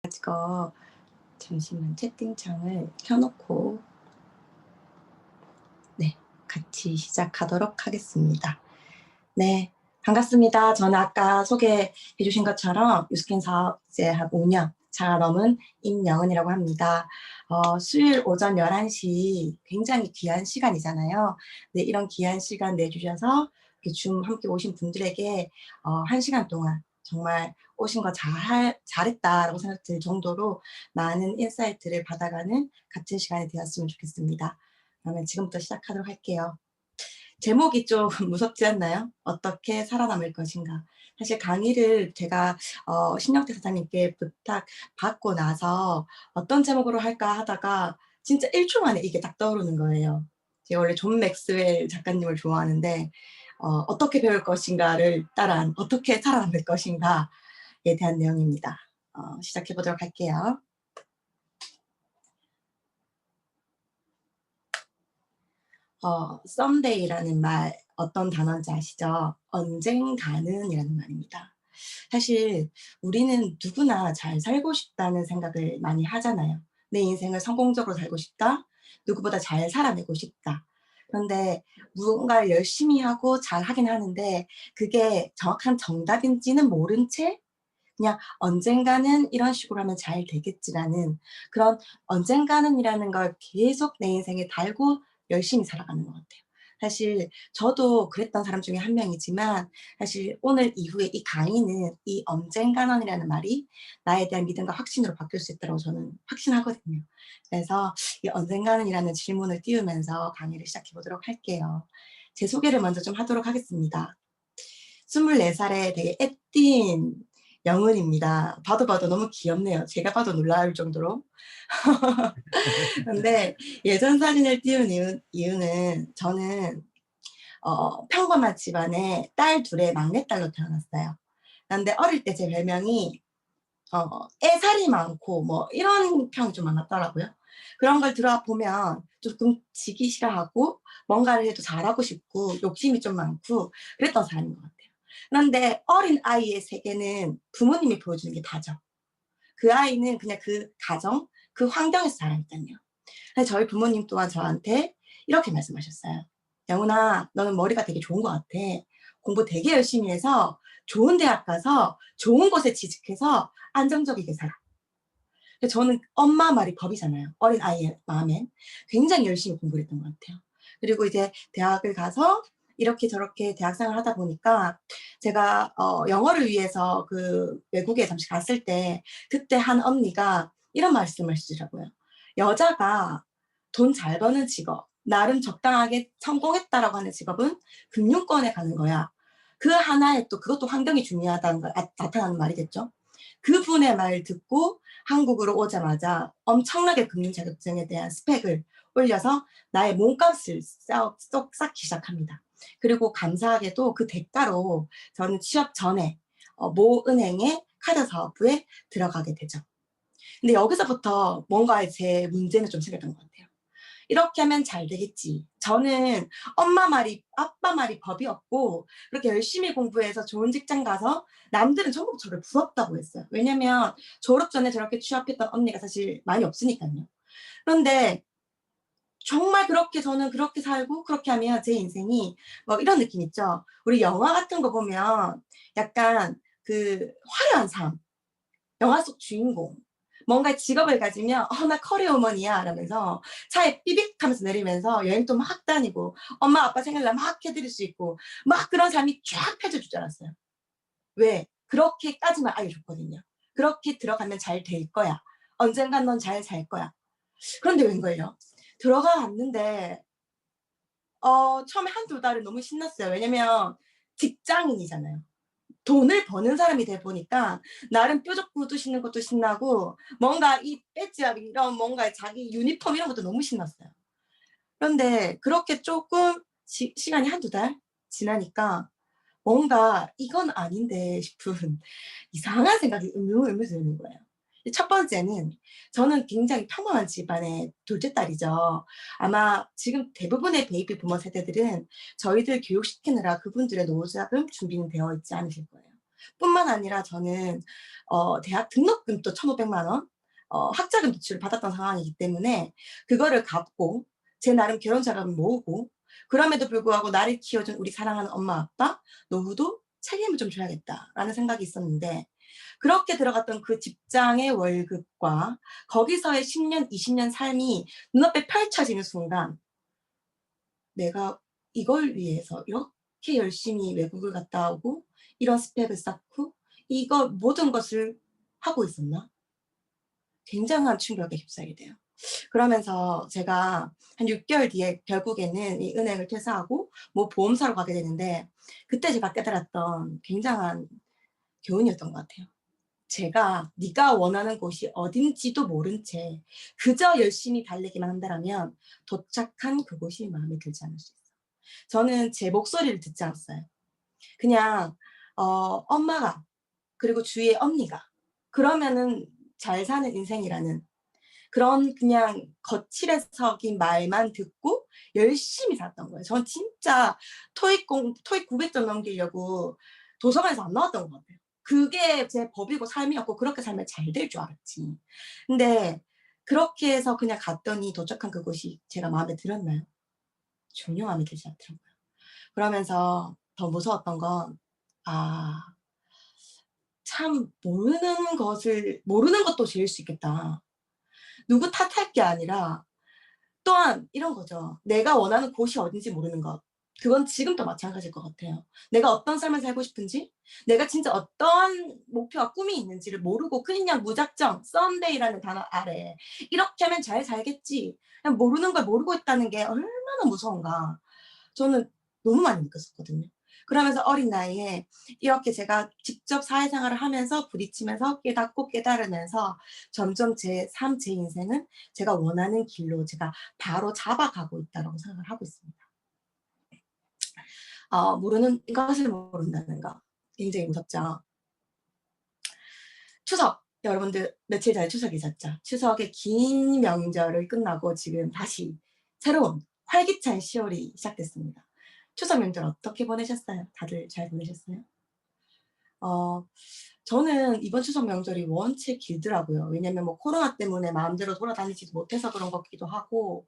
가지고 잠시만 채팅창을 켜놓고 네, 같이 시작하도록 하겠습니다. 네, 반갑습니다. 저는 아까 소개해 주신 것처럼 유스킨 사업 이제 한 5년 차 넘은 임영은이라고 합니다. 수요일 오전 11시 굉장히 귀한 시간이잖아요. 네, 이런 귀한 시간 내주셔서 줌 함께 오신 분들에게 1시간 동안 정말 오신 거 잘했다라고 생각 들 정도로 많은 인사이트를 받아가는 같은 시간이 되었으면 좋겠습니다. 그러면 지금부터 시작하도록 할게요. 제목이 좀 무섭지 않나요? 어떻게 살아남을 것인가. 사실 강의를 제가 신영태 사장님께 부탁받고 나서 어떤 제목으로 할까 하다가 진짜 1초 만에 이게 딱 떠오르는 거예요. 제가 원래 존 맥스웰 작가님을 좋아하는데 어떻게 배울 것인가를 따라한 어떻게 살아남을 것인가에 대한 내용입니다. 시작해 보도록 할게요. 썸데이라는 말 어떤 단어인지 아시죠? 언젠가는 이라는 말입니다. 사실 우리는 누구나 잘 살고 싶다는 생각을 많이 하잖아요. 내 인생을 성공적으로 살고 싶다. 누구보다 잘 살아내고 싶다. 그런데 무언가를 열심히 하고 잘 하긴 하는데 그게 정확한 정답인지는 모른 채 그냥 '언젠가는 이런 식으로 하면 잘 되겠지.'라는 그런 언젠가는이라는 걸 계속 내 인생에 달고 열심히 살아가는 것 같아요. 사실 저도 그랬던 사람 중에 한 명이지만 사실 오늘 이후에 이 강의는 이 언젠가는이라는 말이 나에 대한 믿음과 확신으로 바뀔 수 있다고 저는 확신하거든요. 그래서 이 언젠가는이라는 질문을 띄우면서 강의를 시작해 보도록 할게요. 제 소개를 먼저 좀 하도록 하겠습니다. 24살에 되게 애띤 영은입니다. 봐도 너무 귀엽네요. 제가 봐도 놀라울 정도로. 근데 예전 사진을 띄운 이유는 저는 평범한 집안에 딸 둘의 막내딸로 태어났어요. 그런데 어릴 때 제 별명이 애살이 많고 뭐 이런 평이 좀 많았더라고요. 그런 걸 들어보면 조금 지기 싫어하고 뭔가를 해도 잘하고 싶고 욕심이 좀 많고 그랬던 사람인 것 같아요. 그런데 어린아이의 세계는 부모님이 보여주는 게 다죠. 그 아이는 그냥 그 가정, 그 환경에서 자라니깐요. 근데 저희 부모님 또한 저한테 이렇게 말씀하셨어요. "영훈아, 너는 머리가 되게 좋은 것 같아. 공부 되게 열심히 해서 좋은 대학 가서 좋은 곳에 취직해서 안정적이게 살아." 근데 저는 엄마 말이 법이잖아요. 어린아이의 마음엔. 굉장히 열심히 공부를 했던 것 같아요. 그리고 이제 대학을 가서 이렇게 저렇게 대학 생활을 하다 보니까 제가 영어를 위해서 그 외국에 잠시 갔을 때 그때 한 언니가 이런 말씀을 하시더라고요. "여자가 돈 잘 버는 직업, 나름 적당하게 성공했다라고 하는 직업은 금융권에 가는 거야." 그 하나에 또 그것도 환경이 중요하다는 걸 나타나는 말이겠죠. 그분의 말 듣고 한국으로 오자마자 엄청나게 금융 자격증에 대한 스펙을 올려서 나의 몸값을 쌓기 시작합니다. 그리고 감사하게도 그 대가로 저는 취업 전에 모 은행의 카드 사업부에 들어가게 되죠. 근데 여기서부터 뭔가 제 문제는 좀 생겼던 것 같아요. '이렇게 하면 잘 되겠지.' 저는 엄마 말이 아빠 말이 법이었고 그렇게 열심히 공부해서 좋은 직장 가서 남들은 전부 저를 부럽다고 했어요. 왜냐면 졸업 전에 저렇게 취업했던 언니가 사실 많이 없으니깐요. 그런데 정말 그렇게 저는 그렇게 살고 그렇게 하면 제 인생이 뭐 이런 느낌 있죠. 우리 영화 같은 거 보면 약간 그 화려한 삶, 영화 속 주인공. 뭔가 직업을 가지면 나 커리어 우먼이야." 이러면서 차에 삐빅하면서 내리면서 여행도 막 다니고 엄마 아빠 생일날 막 해 드릴 수 있고 막 그런 삶이 쫙 펼쳐질 줄 알았어요. 왜? 그렇게까지만 알려줬거든요. "그렇게 들어가면 잘 될 거야. 언젠간 넌 잘 살 거야." 그런데 웬걸요? 들어가 봤는데 처음에 한두 달은 너무 신났어요. 왜냐면 직장인이잖아요. 돈을 버는 사람이 돼 보니까 나름 뾰족 구두 신는 것도 신나고 뭔가 이 배지와 이런 뭔가 자기 유니폼 이런 것도 너무 신났어요. 그런데 그렇게 쪼끔 시간이 한두 달 지나니까 뭔가 '이건 아닌데.' 싶은 이상한 생각이 음eu음eu 드는 거예요. 첫 번째는 저는 굉장히 평범한 집안의 둘째 딸이죠. 아마 지금 대부분의 베이비 부머 세대들은 저희들 교육시키느라 그분들의 노후자금 준비는 되어 있지 않으실 거예요. 뿐만 아니라 저는 대학 등록금도 1,500만 원 학자금 대출을 받았던 상황이기 때문에 그거를 갚고 제 나름 결혼 자금을 모으고 그럼에도 불구하고 나를 키워준 우리 사랑하는 엄마 아빠 노후도 책임을 좀 져야겠다라는 생각이 있었는데 그렇게 들어갔던 그 직장의 월급과 거기서의 10년, 20년 삶이 눈앞에 펼쳐지는 순간 내가 이걸 위해서 이렇게 열심히 외국을 갔다 오고 이런 스펙을 쌓고 이거 모든 것을 하고 있었나? 굉장한 충격에 휩싸이게 돼요. 그러면서 제가 한 6개월 뒤에 결국에는 이 은행을 퇴사하고 뭐 보험사로 가게 되는데 그때 제가 깨달았던 굉장한 교훈이었던 것 같아요. 제가 네가 원하는 곳이 어딘지도 모른 채 그저 열심히 달리기만 한다면 도착한 그곳이 마음에 들지 않을 수 있어요. 저는 제 목소리를 듣지 않았어요. 그냥 엄마가 그리고 주위의 언니가 그러면은 잘 사는 인생이라는 그런 그냥 거칠해석인 말만 듣고 열심히 살았던 거예요. 전 진짜 토익 900점 넘기려고 도서관에서 안 나왔던 것 같아요. 그게 제 법이고 삶이었고 그렇게 살면 잘 될 줄 알았지. 근데 그렇게 해서 그냥 갔더니 도착한 그곳이 제가 마음에 들었나요? 전혀 마음에 들지 않더라고요. 그러면서 더 무서웠던 건 아 참 모르는 것도 죄일 수 있겠다. 누구 탓할 게 아니라 또한 이런 거죠. 내가 원하는 곳이 어딘지 모르는 것. 그건 지금도 마찬가지일 것 같아요. 내가 어떤 삶을 살고 싶은지, 내가 진짜 어떠한 목표와 꿈이 있는지를 모르고 그냥 무작정 썸데이라는 단어 아래 이렇게 하면 잘 살겠지. 그냥 모르는 걸 모르고 있다는 게 얼마나 무서운가. 저는 너무 많이 느꼈었거든요. 그러면서 어린 나이에 이렇게 제가 직접 사회생활을 하면서 부딪히면서 깨닫고 깨달으면서 점점 제 삶, 제 인생은 제가 원하는 길로 제가 바로 잡아가고 있다고 생각을 하고 있습니다. 모르는 것을 모른다는 거 굉장히 무섭죠. 추석 여러분들 며칠 전에 추석이 있었죠. 추석의 긴 명절을 끝나고 지금 다시 새로운 활기찬 10월이 시작됐습니다. 추석 명절 어떻게 보내셨어요? 다들 잘 보내셨어요? 어, 저는 이번 추석 명절이 원체 길더라고요. 왜냐면 뭐 코로나 때문에 마음대로 돌아다니지도 못해서 그런 것 같기도 하고,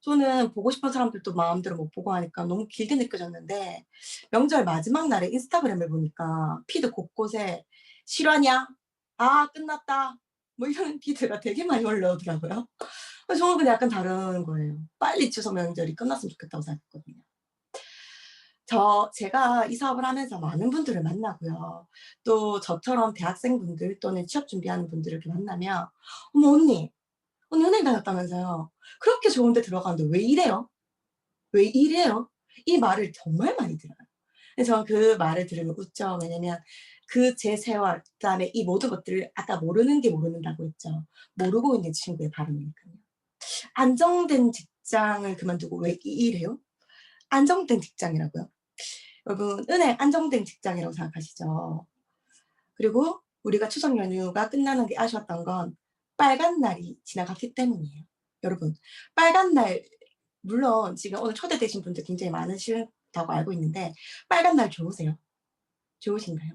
저는 보고 싶은 사람들도 마음대로 못 보고 하니까 너무 길게 느껴졌는데, 명절 마지막 날에 인스타그램을 보니까 피드 곳곳에 실화냐? 아, 끝났다. 뭐 이런 피드가 되게 많이 올라오더라고요. 그래서 저는 근데 약간 다른 거예요. 빨리 추석 명절이 끝났으면 좋겠다고 생각했거든요. 제가 이 사업을 하면서 많은 분들을 만나고요. 또 저처럼 대학생분들 또는 취업 준비하는 분들을 이렇게 만나면 "어머 언니 은행 다녔다면서요. 그렇게 좋은 데 들어갔는데 왜 이래요? 왜 이래요?" 이 말을 정말 많이 들어요. 근데 저는 그 말을 들으면 웃죠. 왜냐면 그 제 세월 그다음에 이 모든 것들을 아까 모르는 게 모르는다고 했죠. 모르고 있는 친구의 발언이니까요. 안정된 직장을 그만두고 왜 이래요? 안정된 직장이라고요? 여러분 은행 안정된 직장이라고 생각하시죠? 그리고 우리가 추석 연휴가 끝나는 게 아쉬웠던 건 빨간 날이 지나갔기 때문이에요. 여러분 빨간 날 물론 지금 오늘 초대되신 분들 굉장히 많으시다고 알고 있는데 빨간 날 좋으세요? 좋으신가요?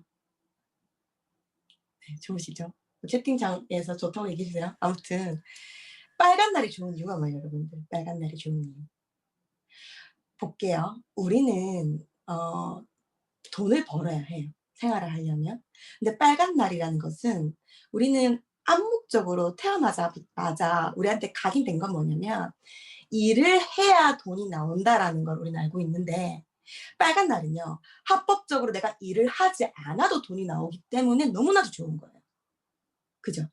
네 좋으시죠? 채팅창에서 좋다고 얘기해 주세요. 아무튼 빨간 날이 좋은 이유가 뭐예요 여러분들? 빨간 날이 좋은 이유. 볼게요. 우리는 돈을 벌어야 해요, 생활을 하려면. 근데 빨간 날이라는 것은 우리는 암묵적으로 태어나자마자 우리한테 각인된 건 뭐냐면 '일을 해야 돈이 나온다.'라는 걸 우리는 알고 있는데 빨간 날은요. 합법적으로 내가 일을 하지 않아도 돈이 나오기 때문에 너무나도 좋은 거예요. 그죠?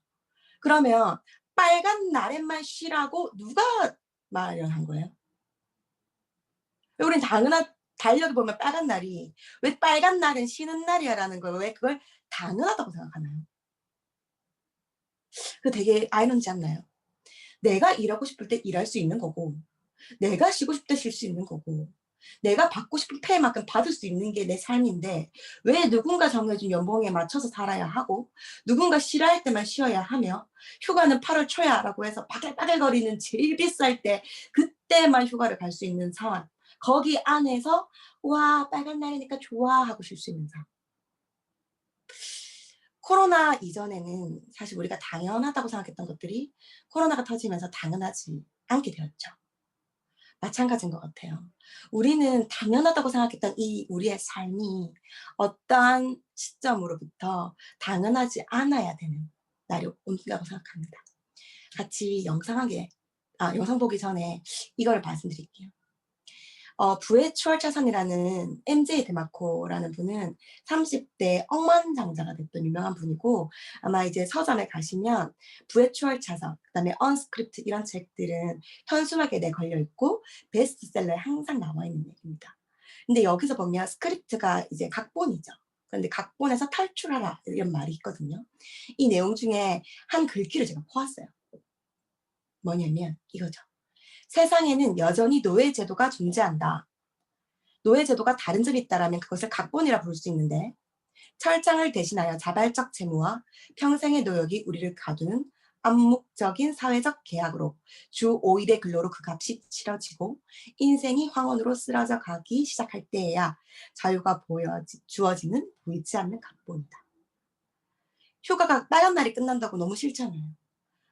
그러면 빨간 날에만 쉬라고 누가 마련한 거예요? 우린 당연한 달력에 보면 빨간 날이 '왜 빨간 날은 쉬는 날이야.'라는 걸 왜 그걸 당연하다고 생각하나요? 그 되게 아이러니지 않나요? 내가 일하고 싶을 때 일할 수 있는 거고 내가 쉬고 싶을 때 쉴 수 있는 거고 내가 받고 싶은 페이만큼 받을 수 있는 게 내 삶인데 왜 누군가 정해준 연봉에 맞춰서 살아야 하고 누군가 싫어할 때만 쉬어야 하며 휴가는 8월 초야라고 해서 바글바글거리는 제일 비쌀 때 그때만 휴가를 갈 수 있는 상황. 거기 안에서 '와 빨간 날이니까 좋아.' 하고 쉴 수 있는 상황. 코로나 이전에는 사실 우리가 당연하다고 생각했던 것들이 코로나가 터지면서 당연하지 않게 되었죠. 마찬가지인 것 같아요. 우리는 당연하다고 생각했던 이 우리의 삶이 어떠한 시점으로부터 당연하지 않아야 되는 날이 온다고 생각합니다. 같이 영상 보기 전에 이거를 말씀드릴게요. 부의 추월차선이라는 MJ 데마코라는 분은 30대 억만장자가 됐던 유명한 분이고, 아마 이제 서점에 가시면 부의 추월차선, 그다음에 언스크립트 이런 책들은 현수막에 걸려 있고 베스트셀러에 항상 나와 있는 얘기입니다. 근데 여기서 보면 스크립트가 이제 각본이죠. 그런데 각본에서 탈출하라 이런 말이 있거든요. 이 내용 중에 한 글귀를 제가 보았어요. 뭐냐면 이거죠. 세상에는 여전히 노예제도가 존재한다. 노예제도가 다른 점이 있다라면 그것을 각본이라 부를 수 있는데, 철장을 대신하여 자발적 채무와 평생의 노역이 우리를 가두는 암묵적인 사회적 계약으로 주 5일의 근로로 그 값이 치러지고 인생이 황혼으로 쓰러져 가기 시작할 때에야 자유가 주어지는 보이지 않는 각본이다. 휴가가 빨간 날이 끝난다고 너무 싫잖아요.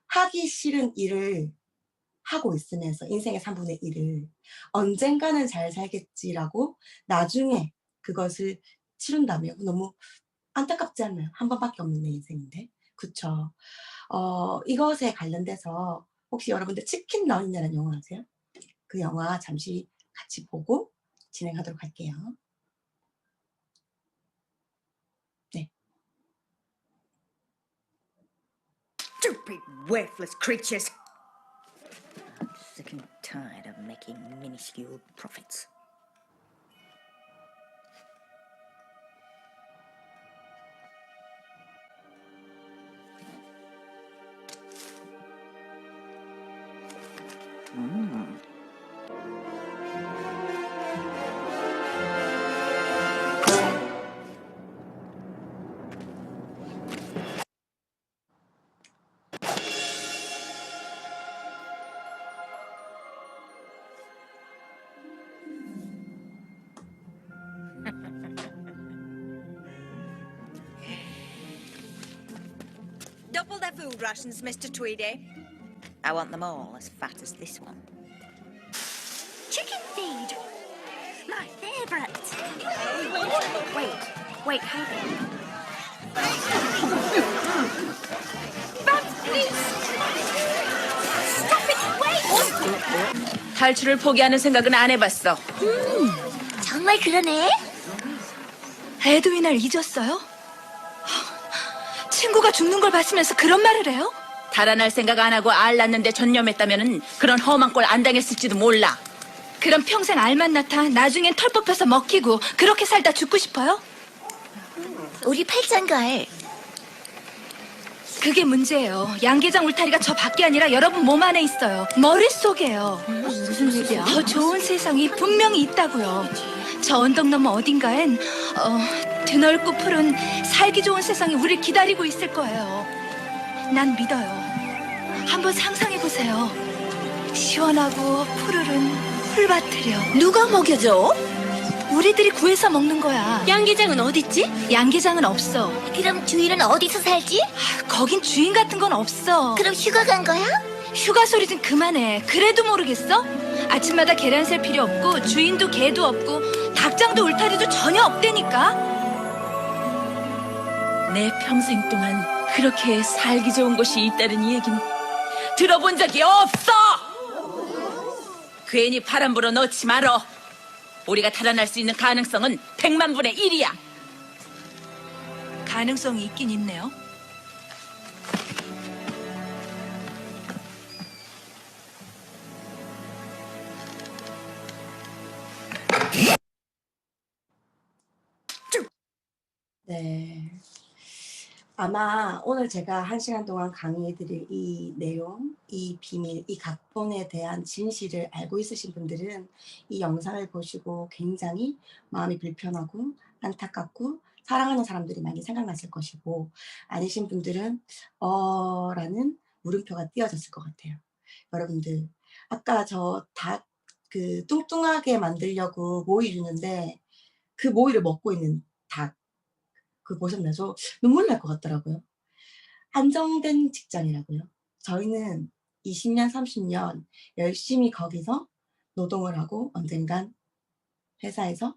하기 싫은 일을 하고 있으면서 인생의 3분의 1을 언젠가는 잘 살겠지라고 나중에 그것을 치른다면 너무 안타깝지 않나요? 한 번밖에 없는 내 인생인데. 그쵸. 이것에 관련돼서 혹시 여러분들 치킨 런이라는 영화 아세요? 그 영화 잠시 같이 보고 진행하도록 할게요. 네. Stupid, worthless creatures. I'm sick and tired of making minuscule profits. Double their food rations, Mr. Tweedy. I want them all as fat as this one. Chicken feed! My favourite! Wait, hold on. Babs, please! Stop it, wait! 탈출을 포기하는 생각은 안 해봤어. 정말 그러네? 에드윈을 잊었어요? 친구가 죽는 걸 봤으면서 그런 말을 해요? 달아날 생각 안 하고 알 낳는데 전념했다면은 그런 험한 꼴 안 당했을지도 몰라. 그럼 평생 알만 낳다 나중엔 털 뽑혀서 먹히고 그렇게 살다 죽고 싶어요? 우리 팔짱갈. 그게 문제예요. 양계장 울타리가 저 밖에 아니라 여러분 몸 안에 있어요. 머릿속에요. 무슨 얘기야? 더 좋은 세상이 분명히 있다고요. 저 언덕 너머 어딘가엔 드넓고 푸른 살기 좋은 세상이 우릴 기다리고 있을 거예요. 난 믿어요. 한번 상상해보세요. 시원하고 푸르른 풀밭들이요. 누가 먹여줘? 우리들이 구해서 먹는 거야. 양계장은 어딨지? 양계장은 없어. 그럼 주인은 어디서 살지? 거긴 주인 같은 건 없어. 그럼 휴가 간 거야? 휴가 소리 좀 그만해. 그래도 모르겠어? 아침마다 계란 셀 필요 없고 주인도 개도 없고 닭장도 울타리도 전혀 없다니까. 내 평생 동안 그렇게 살기 좋은 곳이 있다는 얘긴 들어본 적이 없어! 괜히 바람 불어 넣지 말어. 우리가 달아날 수 있는 가능성은 100만 분의 1이야. 가능성이 있긴 있네요. 네. 아마 오늘 제가 1시간 동안 강의해드릴 이 내용, 이 비밀, 이 각본에 대한 진실을 알고 있으신 분들은 이 영상을 보시고 굉장히 마음이 불편하고 안타깝고 사랑하는 사람들이 많이 생각났을 것이고, 아니신 분들은 라는 물음표가 띄어졌을 것 같아요. 여러분들, 아까 저 닭 뚱뚱하게 만들려고 모이 주는데 그 모이를 먹고 있는 닭, 그 보셨나요? 저 눈물 날 것 같더라고요. 안정된 직장이라고요. 저희는 20년, 30년 열심히 거기서 노동을 하고 언젠간 회사에서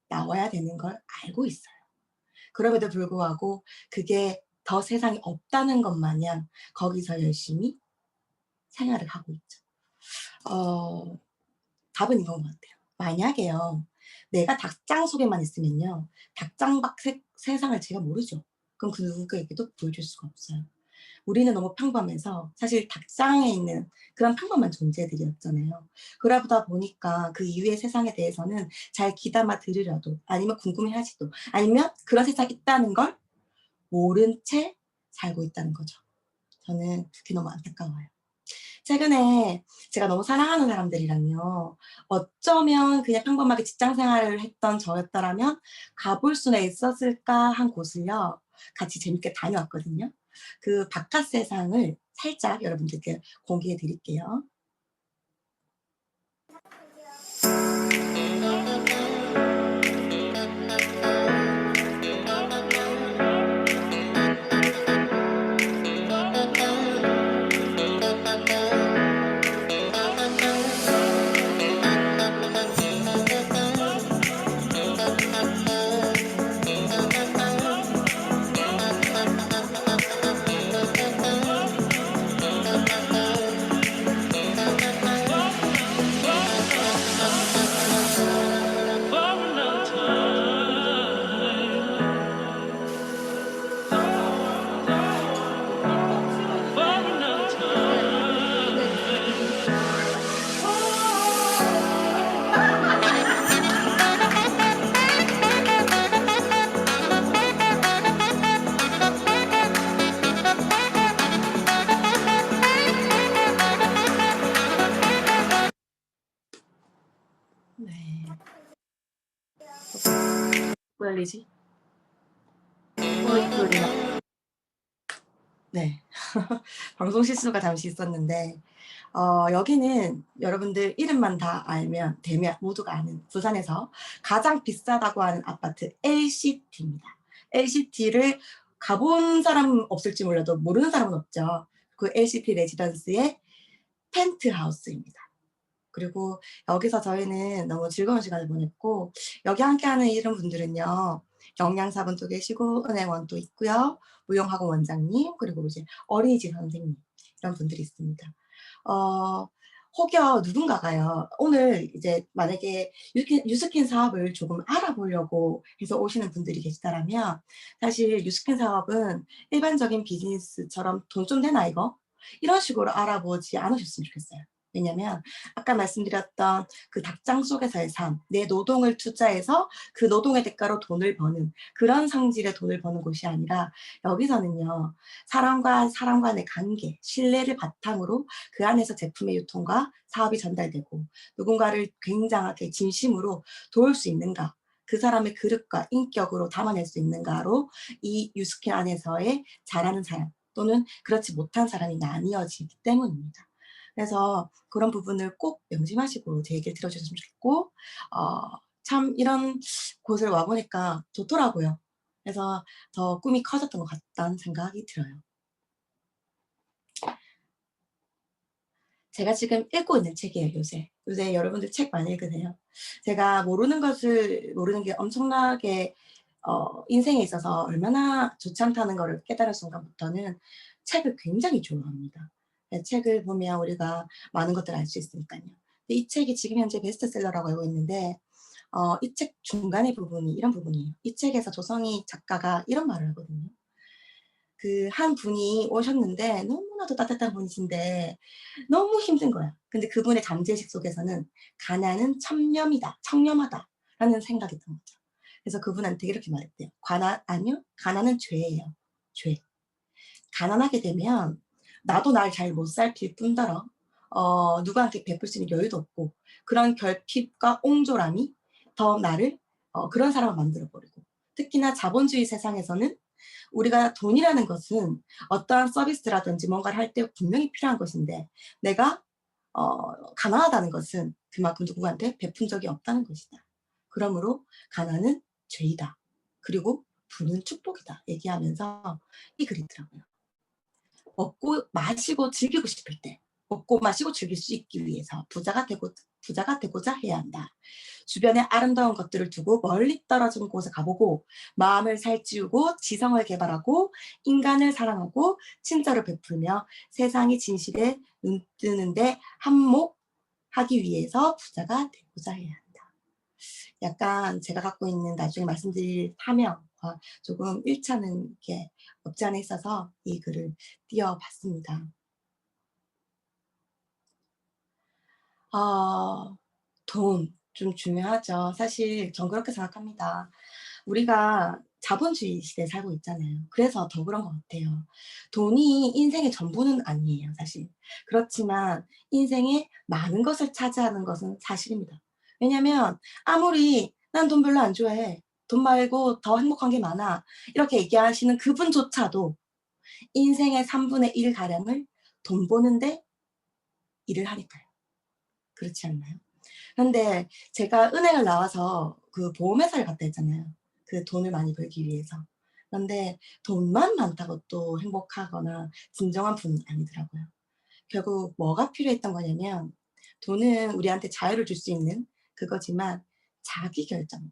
나와야 되는 걸 알고 있어요. 그럼에도 불구하고 그게 더 세상에 없다는 것 마냥 거기서 열심히 생활을 하고 있죠. 답은 이건 것 같아요. 만약에요, 내가 닭장 속에만 있으면요, 닭장 밖 세상을 제가 모르죠. 그럼 그 누구에게도 보여줄 수가 없어요. 우리는 너무 평범해서 사실 닭장에 있는 그런 평범한 존재들이었잖아요. 그러다 보니까 그 이후의 세상에 대해서는 잘 귀담아 들으려도 아니면 궁금해하지도 아니면 그런 세상이 있다는 걸 모른 채 살고 있다는 거죠. 저는 그게 너무 안타까워요. 최근에 제가 너무 사랑하는 사람들이랑요, 어쩌면 그냥 평범하게 직장 생활을 했던 저였더라면 가볼 수나 있었을까 한 곳을요, 같이 재밌게 다녀왔거든요. 그 바깥 세상을 살짝 여러분들께 공개해 드릴게요. 네. 뭐 열리지? 소리나. 네. 방송 실수가 잠시 있었는데, 여기는 여러분들 이름만 다 알면 되면 모두가 아는 부산에서 가장 비싸다고 하는 아파트 LCT입니다. LCT를 가본 사람은 없을지 몰라도 모르는 사람은 없죠. 그 LCT 레지던스의 펜트하우스입니다. 그리고 여기서 저희는 너무 즐거운 시간을 보냈고, 여기 함께하는 이런 분들은요, 영양사분도 계시고 은행원도 있고요, 무용학원 원장님, 그리고 이제 어린이집 선생님, 이런 분들이 있습니다. 혹여 누군가가요, 오늘 이제 만약에 유스킨 사업을 조금 알아보려고 해서 오시는 분들이 계시다라면, 사실 유스킨 사업은 일반적인 비즈니스처럼 돈 좀 되나 이거? 이런 식으로 알아보지 않으셨으면 좋겠어요. 왜냐면 아까 말씀드렸던 그 닭장 속에서의 삶, 내 노동을 투자해서 그 노동의 대가로 돈을 버는 그런 성질의 돈을 버는 곳이 아니라, 여기서는요, 사람과 사람 간의 관계, 신뢰를 바탕으로 그 안에서 제품의 유통과 사업이 전달되고 누군가를 굉장하게 진심으로 도울 수 있는가, 그 사람의 그릇과 인격으로 담아낼 수 있는가로 이 유스킨 안에서의 잘하는 사람 또는 그렇지 못한 사람이 나뉘어지기 때문입니다. 그래서 그런 부분을 꼭 명심하시고 제 얘기를 들어주셨으면 좋겠고, 참 이런 곳을 와 보니까 좋더라고요. 그래서 더 꿈이 커졌던 것 같다는 생각이 들어요. 제가 지금 읽고 있는 책이에요, 요새. 요새 여러분들 책 많이 읽으세요? 제가 모르는 것을 모르는 게 엄청나게 인생에 있어서 얼마나 좋지 않다는 거를 깨달은 순간부터는 책을 굉장히 좋아합니다. 네, 책을 보면 우리가 많은 것들을 알 수 있으니까요. 근데 이 책이 지금 현재 베스트셀러라고 알고 있는데, 이 책 중간의 부분이 이런 부분이에요. 이 책에서 조성희 작가가 이런 말을 하거든요. 그 한 분이 오셨는데 너무나도 따뜻한 분이신데 너무 힘든 거야. 근데 그분의 잠재의식 속에서는 '가난은 천념이다. 청렴하다.'라는 생각이 든 거죠. 그래서 그분한테 이렇게 말했대요. "아니요. 가난은 죄예요. 죄. 가난하게 되면 나도 날 잘 못 살필 뿐더러 누구한테 베풀 수 있는 여유도 없고, 그런 결핍과 옹졸함이 더 나를 그런 사람을 만들어 버리고, 특히나 자본주의 세상에서는 우리가 돈이라는 것은 어떠한 서비스라든지 뭔가를 할 때 분명히 필요한 것인데, 내가 가난하다는 것은 그만큼 누구한테 베푼 적이 없다는 것이다. 그러므로 가난은 죄이다. 그리고 부는 축복이다 얘기하면서 이 글이 있더라고요. 먹고 마시고 즐기고 싶을 때, 먹고 마시고 즐길 수 있기 위해서 부자가 되고자 해야 한다. 주변에 아름다운 것들을 두고 멀리 떨어진 곳에 가보고 마음을 살찌우고 지성을 개발하고 인간을 사랑하고 친절을 베풀며 세상의 진실에 눈뜨는데 한몫하기 위해서 부자가 되고자 해야 한다. 약간 제가 갖고 있는 나중에 말씀드릴 사명과 조금 일치하는 게 없지 않아 있어서 이 글을 띄워봤습니다. 돈 좀 중요하죠. 사실 전 그렇게 생각합니다. 우리가 자본주의 시대에 살고 있잖아요. 그래서 더 그런 것 같아요. 돈이 인생의 전부는 아니에요, 사실. 그렇지만 인생의 많은 것을 차지하는 것은 사실입니다. 왜냐면 아무리 "난 돈 별로 안 좋아해. 돈 말고 더 행복한 게 많아." 이렇게 얘기하시는 그분조차도 인생의 3분의 1 가량을 돈 버는 데 일을 하니까요. 그렇지 않나요? 그런데 제가 은행을 나와서 그 보험회사를 갔다 했잖아요. 그 돈을 많이 벌기 위해서. 그런데 돈만 많다고 또 행복하거나 진정한 분이 아니더라고요. 결국 뭐가 필요했던 거냐면 돈은 우리한테 자유를 줄 수 있는 그거지만 자기 결정권,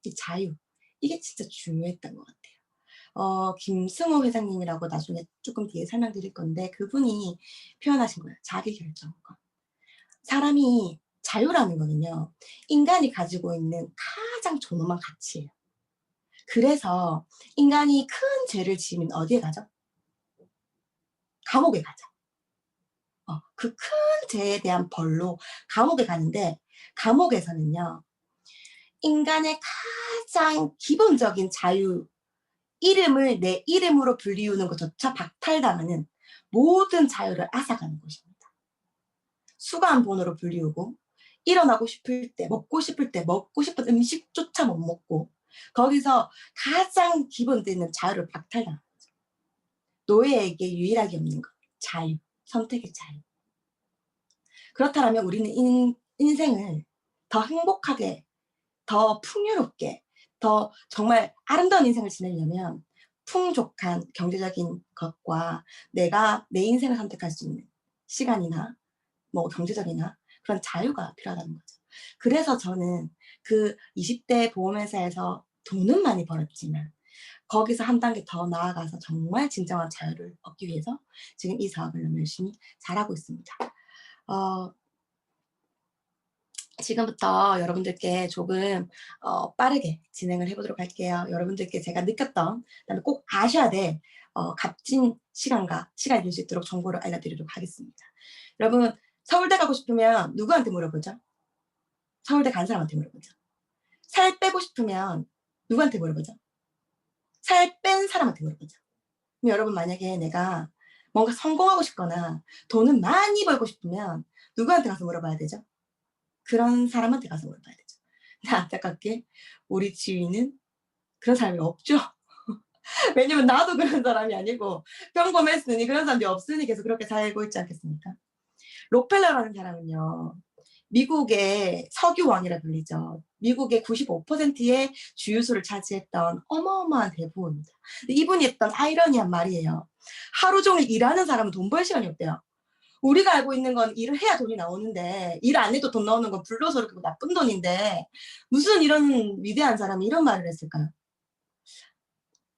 이 자유, 이게 진짜 중요했던 것 같아요. 김승호 회장님이라고 나중에 조금 뒤에 설명드릴 건데 그분이 표현하신 거예요. 자기 결정권. 사람이 자유라는 거는요. 인간이 가지고 있는 가장 존엄한 가치예요. 그래서 인간이 큰 죄를 지으면 어디에 가죠? 감옥에 가죠. 그 큰 죄에 대한 벌로 감옥에 가는데 감옥에서는요. 인간의 가장 기본적인 자유, 이름을 내 이름으로 불리우는 것조차 박탈당하는 모든 자유를 앗아가는 곳입니다. 수감본으로 불리우고 일어나고 싶을 때, 먹고 싶을 때 먹고 싶은 음식조차 못 먹고 거기서 가장 기본되는 자유를 박탈당하는 거죠. 노예에게 유일하게 없는 것, 자유, 선택의 자유. 그렇다면 우리는 인생을 더 행복하게, 더 풍요롭게, 더 정말 아름다운 인생을 지내려면 풍족한 경제적인 것과 내가 내 인생을 선택할 수 있는 시간이나 뭐 경제적이나 그런 자유가 필요하다는 거죠. 그래서 저는 그 20대 보험회사에서 돈은 많이 벌었지만 거기서 한 단계 더 나아가서 정말 진정한 자유를 얻기 위해서 지금 이 사업을 너무 열심히 잘하고 있습니다. 어 지금부터 여러분들께 조금 빠르게 진행을 해 보도록 할게요. 여러분들께 제가 느꼈던 그다음에 꼭 아셔야 될 값진 시간이 될 수 있도록 정보를 알려드리도록 하겠습니다. 여러분 서울대 가고 싶으면 누구한테 물어보죠? 서울대 간 사람한테 물어보죠. 살 빼고 싶으면 누구한테 물어보죠? 살 뺀 사람한테 물어보죠. 그럼 여러분 만약에 내가 뭔가 성공하고 싶거나 돈을 많이 벌고 싶으면 누구한테 가서 물어봐야 되죠? 그런 사람한테 가서 물어봐야 되죠. 근데 안타깝게 우리 주위는 그런 사람이 없죠. 왜냐면 나도 그런 사람이 아니고 평범했으니 그런 사람이 없으니 계속 그렇게 살고 있지 않겠습니까? 록펠러라는 사람은요. 미국의 석유왕이라 불리죠. 미국의 95%의 주유소를 차지했던 어마어마한 대부호입니다. 이분이 했던 아이러니한 말이에요. 하루 종일 일하는 사람은 돈 벌 시간이 없대요. 우리가 알고 있는 건 일을 해야 돈이 나오는데 일 안 해도 돈 나오는 건 불로소득이고 나쁜 돈인데 무슨 이런 위대한 사람이 이런 말을 했을까요?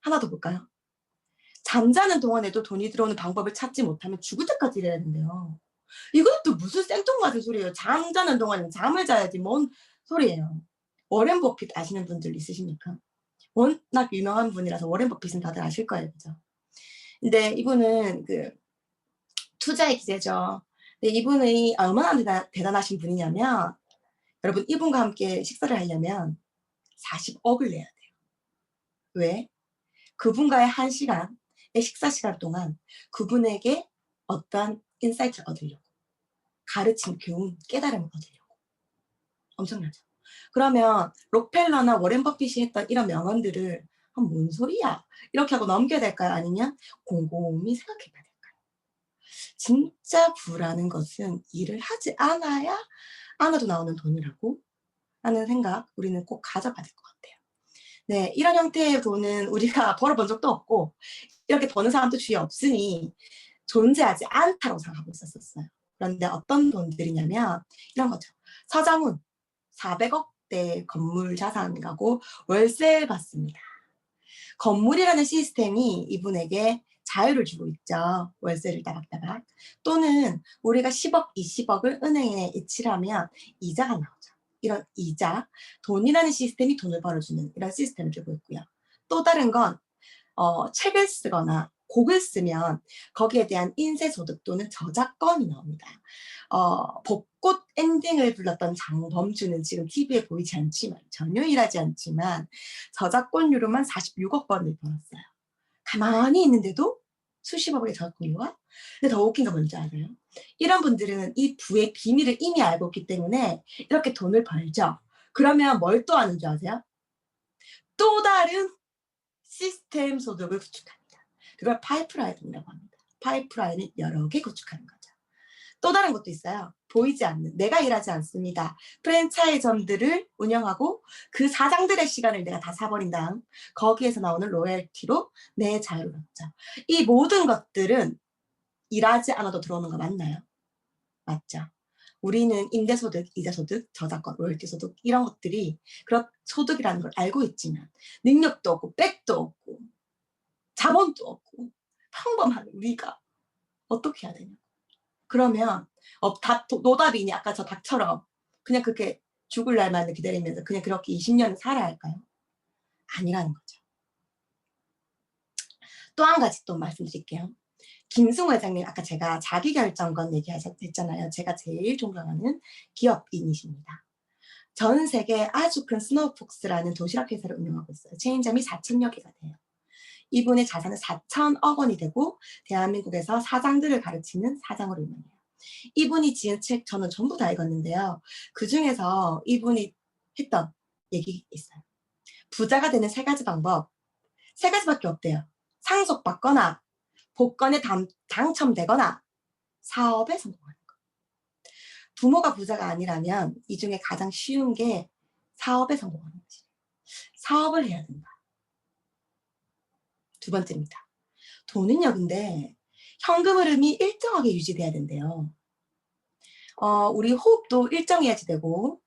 하나 더 볼까요? 잠자는 동안에도 돈이 들어오는 방법을 찾지 못하면 죽을 때까지 일해야 된대요. 이것도 무슨 생뚱맞은 소리예요. 잠자는 동안에는 잠을 자야지 뭔 소리예요. 워렌 버핏 아시는 분들 있으십니까? 워낙 유명한 분이라서 워렌 버핏은 다들 아실 거예요. 그죠? 근데 이분은 그 투자의 기재죠. 근데 이분이 얼마나 대단하신 분이냐면 여러분 이분과 함께 식사를 하려면 40억을 내야 돼요. 왜? 그분과의 1시간의 식사 시간 동안 그분에게 어떠한 인사이트를 얻으려고. 가르침, 교훈, 깨달음을 얻으려고. 엄청나죠. 그러면 록펠러나 워렌 버핏이 했던 이런 명언들을 뭔 소리야? 이렇게 하고 넘겨야 될까요? 아니면 곰곰이 생각해 봐야 될까요? 진짜 부라는 것은 일을 하지 않아도 나오는 돈이라고 하는 생각 우리는 꼭 가져봐야 될 것 같아요. 네, 이런 형태의 돈은 우리가 벌어본 적도 없고 이렇게 버는 사람도 주위에 없으니 존재하지 않다고 생각하고 있었어요. 그런데 어떤 돈들이냐면 이런 거죠. 서장훈 400억대 건물 자산 가고 월세 받습니다. 건물이라는 시스템이 이분에게 자유를 주고 있죠. 월세를 따박따박. 또는 우리가 10억, 20억을 은행에 이체하면 이자가 나오죠. 이런 이자, 돈이라는 시스템이 돈을 벌어주는 이런 시스템을 주고 있고요. 또 다른 건 책을 쓰거나 곡을 쓰면 거기에 대한 인쇄소득 또는 저작권이 나옵니다. 벚꽃 엔딩을 불렀던 장범준은 지금 TV에 보이지 않지만 전혀 일하지 않지만 저작권료로만 46억 원을 벌었어요. 가만히 있는데도 수십억의 저작권료가? 근데 더 웃긴 건 뭔지 알아요? 이런 분들은 이 부의 비밀을 이미 알고 있기 때문에 이렇게 돈을 벌죠. 그러면 뭘 또 하는 줄 아세요? 또 다른 시스템 소득을 구축합니다. 그걸 파이프라인이라고 합니다. 파이프라인을 여러 개 구축하는 거죠. 또 다른 것도 있어요. 보이지 않는, 내가 일하지 않습니다. 프랜차이즈점들을 운영하고 그 사장들의 시간을 내가 다 사버린 다음 거기에서 나오는 로열티로 내 자유를 얻죠. 이 모든 것들은 일하지 않아도 들어오는 거 맞나요? 맞죠. 우리는 임대소득, 이자소득, 저작권, 로열티소득 이런 것들이 그런 소득이라는 걸 알고 있지만 능력도 없고 백도 없고 자본도 없고 평범한 우리가 어떻게 해야 되냐. 그러면 노답이니 아까 저 닭처럼 그냥 그렇게 죽을 날만 기다리면서 그냥 그렇게 20년을 살아야 할까요? 아니라는 거죠. 또 한 가지 또 말씀드릴게요. 김승우 회장님 아까 제가 자기결정권 얘기했잖아요. 제가 제일 존경하는 기업인이십니다. 전 세계 아주 큰 스노우폭스라는 도시락 회사를 운영하고 있어요. 체인점이 4,000여 개가 돼요. 이분의 자산은 4,000억 원이 되고 대한민국에서 사장들을 가르치는 사장으로 유명해요. 이분이 지은 책 저는 전부 다 읽었는데요. 그중에서 이분이 했던 얘기 있어요. 부자가 되는 3가지 방법. 3가지밖에 없대요. 상속받거나 복권에 당첨되거나 사업에 성공하는 거. 부모가 부자가 아니라면 이 중에 가장 쉬운 게 사업에 성공하는 것이에요. 사업을 해야 된다. 2번째입니다. 돈은요, 근데 현금 흐름이 일정하게 유지돼야 된대요. 우리 호흡도 일정해야지 되고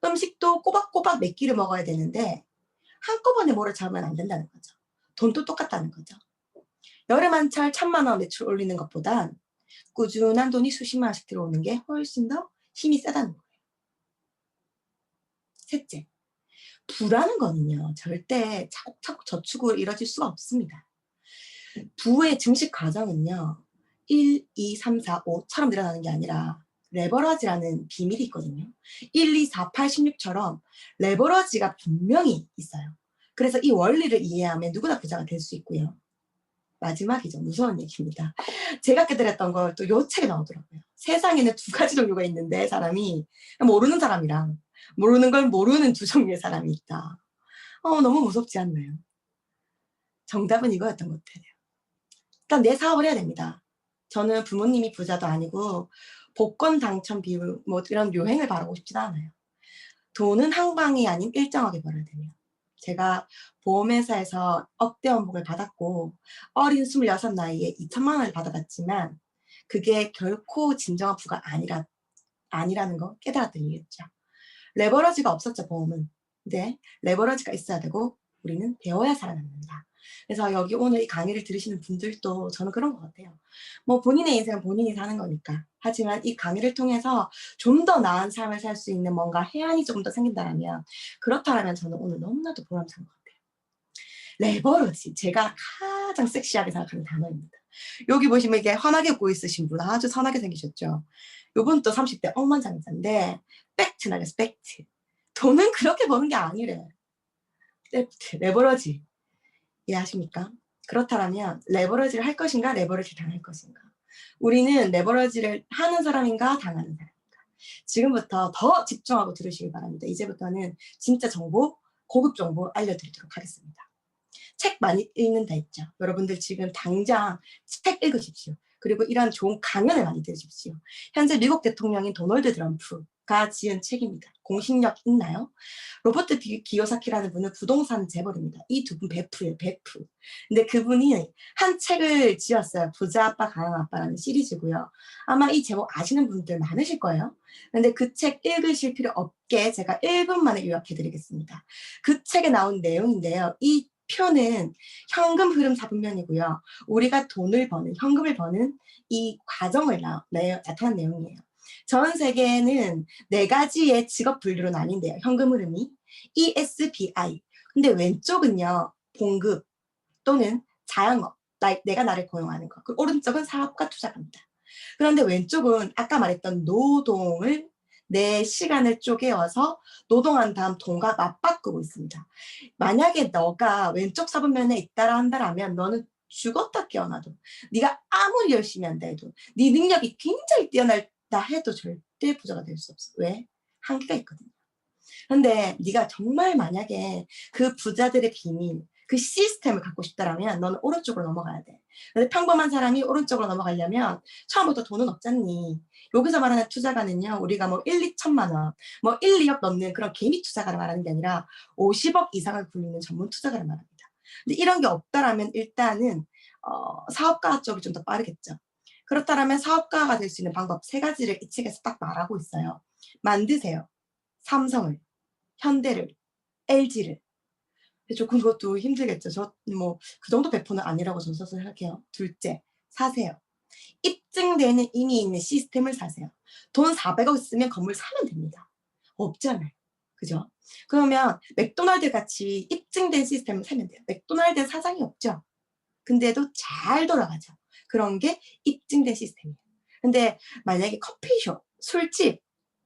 음식도 꼬박꼬박 몇 끼를 먹어야 되는데 한꺼번에 뭐를 잡으면 안 된다는 거죠. 돈도 똑같다는 거죠. 여름 한철 1,000만 원 매출 올리는 것보단 꾸준한 돈이 수십만 원씩 들어오는 게 훨씬 더 힘이 세다는 거예요. 셋째, 부라는 거는요. 절대 차곡차곡 저축으로 이뤄질 수가 없습니다. 부의 증식 과정은요. 1, 2, 3, 4, 5처럼 늘어나는 게 아니라 레버러지라는 비밀이 있거든요. 1, 2, 4, 8, 16처럼 레버러지가 분명히 있어요. 그래서 이 원리를 이해하면 누구나 부자가 될 수 있고요. 마지막이죠. 무서운 얘기입니다. 제가 깨달았던 걸 또 요 책에 나오더라고요. 세상에는 2가지 종류가 있는데 사람이 모르는 사람이랑 모르는 걸 모르는 2종류의 사람이 있다. 너무 무섭지 않나요? 정답은 이거였던 것 같아요. 일단 내 사업을 해야 됩니다. 저는 부모님이 부자도 아니고 복권 당첨 비율 뭐 이런 요행을 바라고 싶지도 않아요. 돈은 한 방이 아닌 일정하게 벌어야 돼요. 제가 보험회사에서 억대 연봉을 받았고 어린 26 나이에 2천만 원을 받아봤지만 그게 결코 진정한 부가 아니라는 거 깨달았던 이유였죠. 레버러지가 없었죠, 보험은. 근데 레버러지가 있어야 되고 우리는 배워야 살아남는다. 그래서 여기 오늘 이 강의를 들으시는 분들도 저는 그런 것 같아요. 뭐 본인의 인생은 본인이 사는 거니까. 하지만 이 강의를 통해서 좀 더 나은 삶을 살 수 있는 뭔가 해안이 조금 더 생긴다면 그렇다면 저는 오늘 너무나도 보람찬 것 같아요. 레버러지. 제가 가장 섹시하게 생각하는 단어입니다. 여기 보시면 이게 환하게 웃고 있으신 분 아주 선하게 생기셨죠. 요분 또 30대 억만장자인데 팩트나 그래서 팩트. 돈은 그렇게 버는 게 아니래. 레버러지. 이해하십니까? 그렇다면 레버러지를 할 것인가 레버러지를 당할 것인가. 우리는 레버러지를 하는 사람인가 당하는 사람인가. 지금부터 더 집중하고 들으시길 바랍니다. 이제부터는 진짜 정보, 고급 정보 알려드리도록 하겠습니다. 책 많이 읽는다 했죠. 여러분들 지금 당장 책 읽으십시오. 그리고 이런 좋은 강연을 많이 들으십시오. 현재 미국 대통령인 도널드 트럼프가 지은 책입니다. 공신력 있나요? 로버트 기요사키라는 분은 부동산 재벌입니다. 이 두 분 베프예요, 베프. 근데 그분이 한 책을 지었어요. 부자 아빠, 가난 아빠라는 시리즈고요. 아마 이 제목 아시는 분들 많으실 거예요. 근데 그 책 읽으실 필요 없게 제가 1분 만에 요약해드리겠습니다. 그 책에 나온 내용인데요. 이 표는 현금 흐름 4분면이고요. 우리가 돈을 버는, 현금을 버는 이 과정을 나타난 내용이에요. 전 세계는 4가지의 직업 분류로 나뉜대요. 현금 흐름이. ESBI. 근데 왼쪽은요. 봉급 또는 자영업. 내가 나를 고용하는 거. 그리고 오른쪽은 사업과 투자갑니다. 그런데 왼쪽은 아까 말했던 노동을 내 시간을 쪼개어서 노동한 다음 돈과 맞바꾸고 있습니다. 만약에 너가 왼쪽 4분면에 있다라 한다라면 너는 죽었다 깨어나도 네가 아무리 열심히 한다 해도 네 능력이 굉장히 뛰어나다 해도 절대 부자가 될 수 없어. 왜? 한계가 있거든요. 근데 네가 정말 만약에 그 부자들의 비밀, 그 시스템을 갖고 싶다라면 너는 오른쪽으로 넘어가야 돼. 근데 평범한 사람이 오른쪽으로 넘어가려면 처음부터 돈은 없잖니. 여기서 말하는 투자가는요. 우리가 뭐 1, 2천만 원, 뭐 1, 2억 넘는 그런 개미 투자가를 말하는 게 아니라 50억 이상을 굴리는 전문 투자가를 말합니다. 근데 이런 게 없다라면 일단은 사업가 쪽이 좀 더 빠르겠죠. 그렇다면 사업가가 될 수 있는 방법 3가지를 이 책에서 딱 말하고 있어요. 만드세요. 삼성을, 현대를, LG를. 조금 그것도 힘들겠죠. 저 뭐 그 정도 배포는 아니라고 저는 생각해요. 둘째, 사세요. 입증되는 이미 있는 시스템을 사세요. 돈 400억 쓰면 건물 사면 됩니다. 없잖아요. 그죠? 그러면 맥도날드 같이 입증된 시스템을 사면 돼요. 맥도날드는 사장이 없죠. 근데도 잘 돌아가죠. 그런 게 입증된 시스템이에요. 근데 만약에 커피숍, 술집,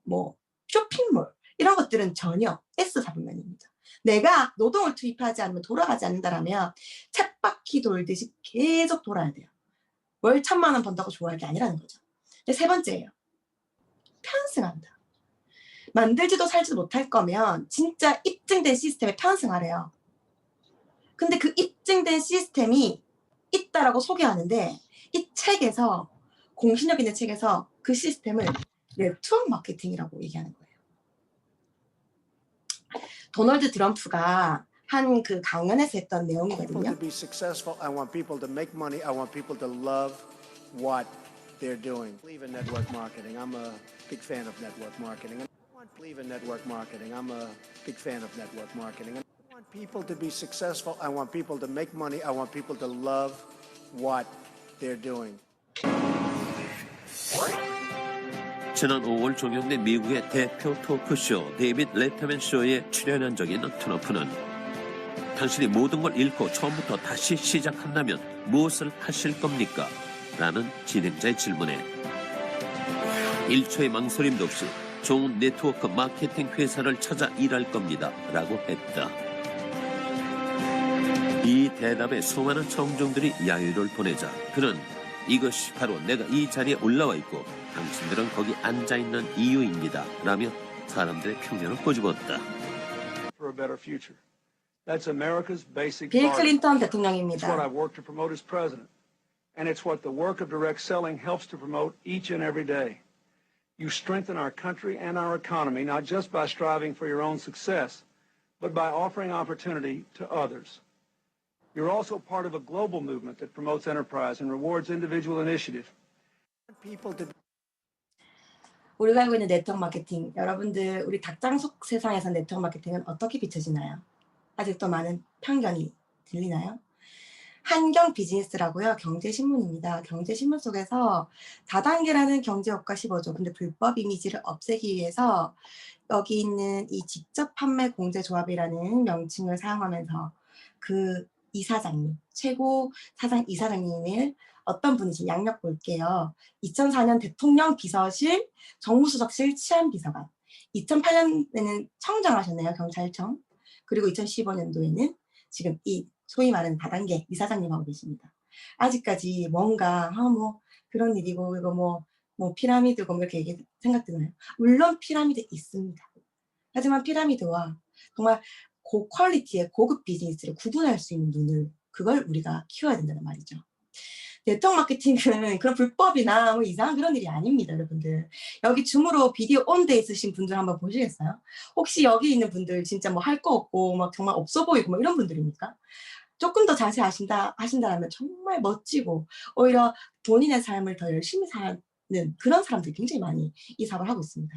뭐 쇼핑몰 이런 것들은 전혀 S4분면입니다. 내가 노동을 투입하지 않으면 돌아가지 않는다라면 쳇바퀴 돌듯이 계속 돌아야 돼요. 월 1,000만 원 번다고 좋아할 게 아니라는 거죠. 근데 3번째예요. 편승한다. 만들지도 살지도 못할 거면 진짜 입증된 시스템에 편승하래요. 근데 그 입증된 시스템이 있다라고 소개하는데 이 책에서 공신력 있는 책에서 그 시스템을 네트워크 마케팅이라고 얘기하는 거예요. 도널드 트럼프가 한 그 강연에서 했던 내용이거든요. To be successful, I want people to make money. I want people to love what they're doing. I believe in network marketing. I'm a big fan of network marketing. I believe in network marketing. I'm a big fan of network marketing. I want people to be successful. I want people to make money. I want people to love what they're doing. 지난 5월 종영된 미국의 대표 토크쇼 데이빗 레터맨 쇼에 출연한 적이 있는 트럼프는 당신이 모든 걸 잃고 처음부터 다시 시작한다면 무엇을 하실 겁니까? 라는 진행자의 질문에 1초의 망설임도 없이 좋은 네트워크 마케팅 회사를 찾아 일할 겁니다. 라고 했다. 이 대답에 수많은 청중들이 야유를 보내자 그는 이것이 바로 내가 이 자리에 올라와 있고 당신들은 거기 앉아있는 이유입니다. 라며 사람들의 편견을 꼬집었다. For a better future. That's America's basic 빌 bargain. 클린턴 It's what 대통령입니다. I've worked to promote as president. And it's what the work of direct selling helps to promote each and every day. You strengthen our country and our economy, not just by striving for your own success, but by offering opportunity to others. You're also part of a global movement that promotes enterprise and rewards individual initiative. People to 우리가 알고 있는 네트워크 마케팅, 여러분들 우리 닭장 속 세상에서 네트워크 마케팅은 어떻게 비춰지나요? 아직도 많은 편견이 들리나요? 한경 비즈니스라고요. 경제신문입니다. 경제신문 속에서 4단계라는 경제효과 15조. 근데 불법 이미지를 없애기 위해서 여기 있는 이 직접 판매 공제조합이라는 명칭을 사용하면서 그 이사장님, 최고 사장 이사장님을 어떤 분이신지 양력 볼게요. 2004년 대통령 비서실 정무수석실 치안비서관. 2008년에는 청장하셨네요. 경찰청. 그리고 2015년도에는 지금 이 소위 말하는 다단계 이사장님 하고 계십니다. 아직까지 뭔가 뭐 그런 일이고 이거 뭐 피라미드고 뭐 이렇게 생각되나요? 물론 피라미드 있습니다. 하지만 피라미드와 정말 고퀄리티의 고급 비즈니스를 구분할 수 있는 눈을 그걸 우리가 키워야 된다는 말이죠. 네트워크 마케팅은 그런 불법이나 뭐 이상한 그런 일이 아닙니다, 여러분들. 여기 줌으로 비디오 온돼 있으신 분들 한번 보시겠어요? 혹시 여기 있는 분들 진짜 뭐 할 거 없고 막 정말 없어 보이고 막 이런 분들입니까? 조금 더 자세히 하신다라면 정말 멋지고 오히려 본인의 삶을 더 열심히 사는 그런 사람들이 굉장히 많이 이 사업을 하고 있습니다.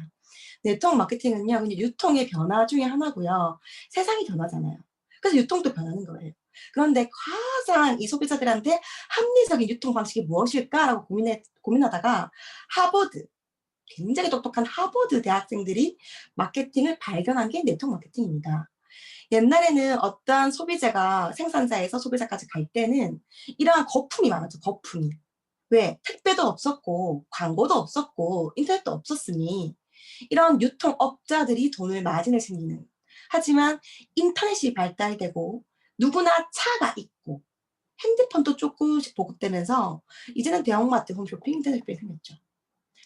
네트워크 마케팅은요, 그냥 유통의 변화 중에 하나고요. 세상이 변하잖아요. 그래서 유통도 변하는 거예요. 그런데 가장 이 소비자들한테 합리적인 유통 방식이 무엇일까라고 고민하다가 하버드, 굉장히 똑똑한 하버드 대학생들이 마케팅을 발견한 게 네트워크 마케팅입니다. 옛날에는 어떠한 소비자가 생산자에서 소비자까지 갈 때는 이러한 거품이 많았죠. 거품이. 왜? 택배도 없었고 광고도 없었고 인터넷도 없었으니 이런 유통업자들이 돈을 마진을 챙기는. 하지만 인터넷이 발달되고 누구나 차가 있고 핸드폰도 조금씩 보급되면서 이제는 대형마트, 홈쇼핑, 인터넷 쇼핑이 생겼죠.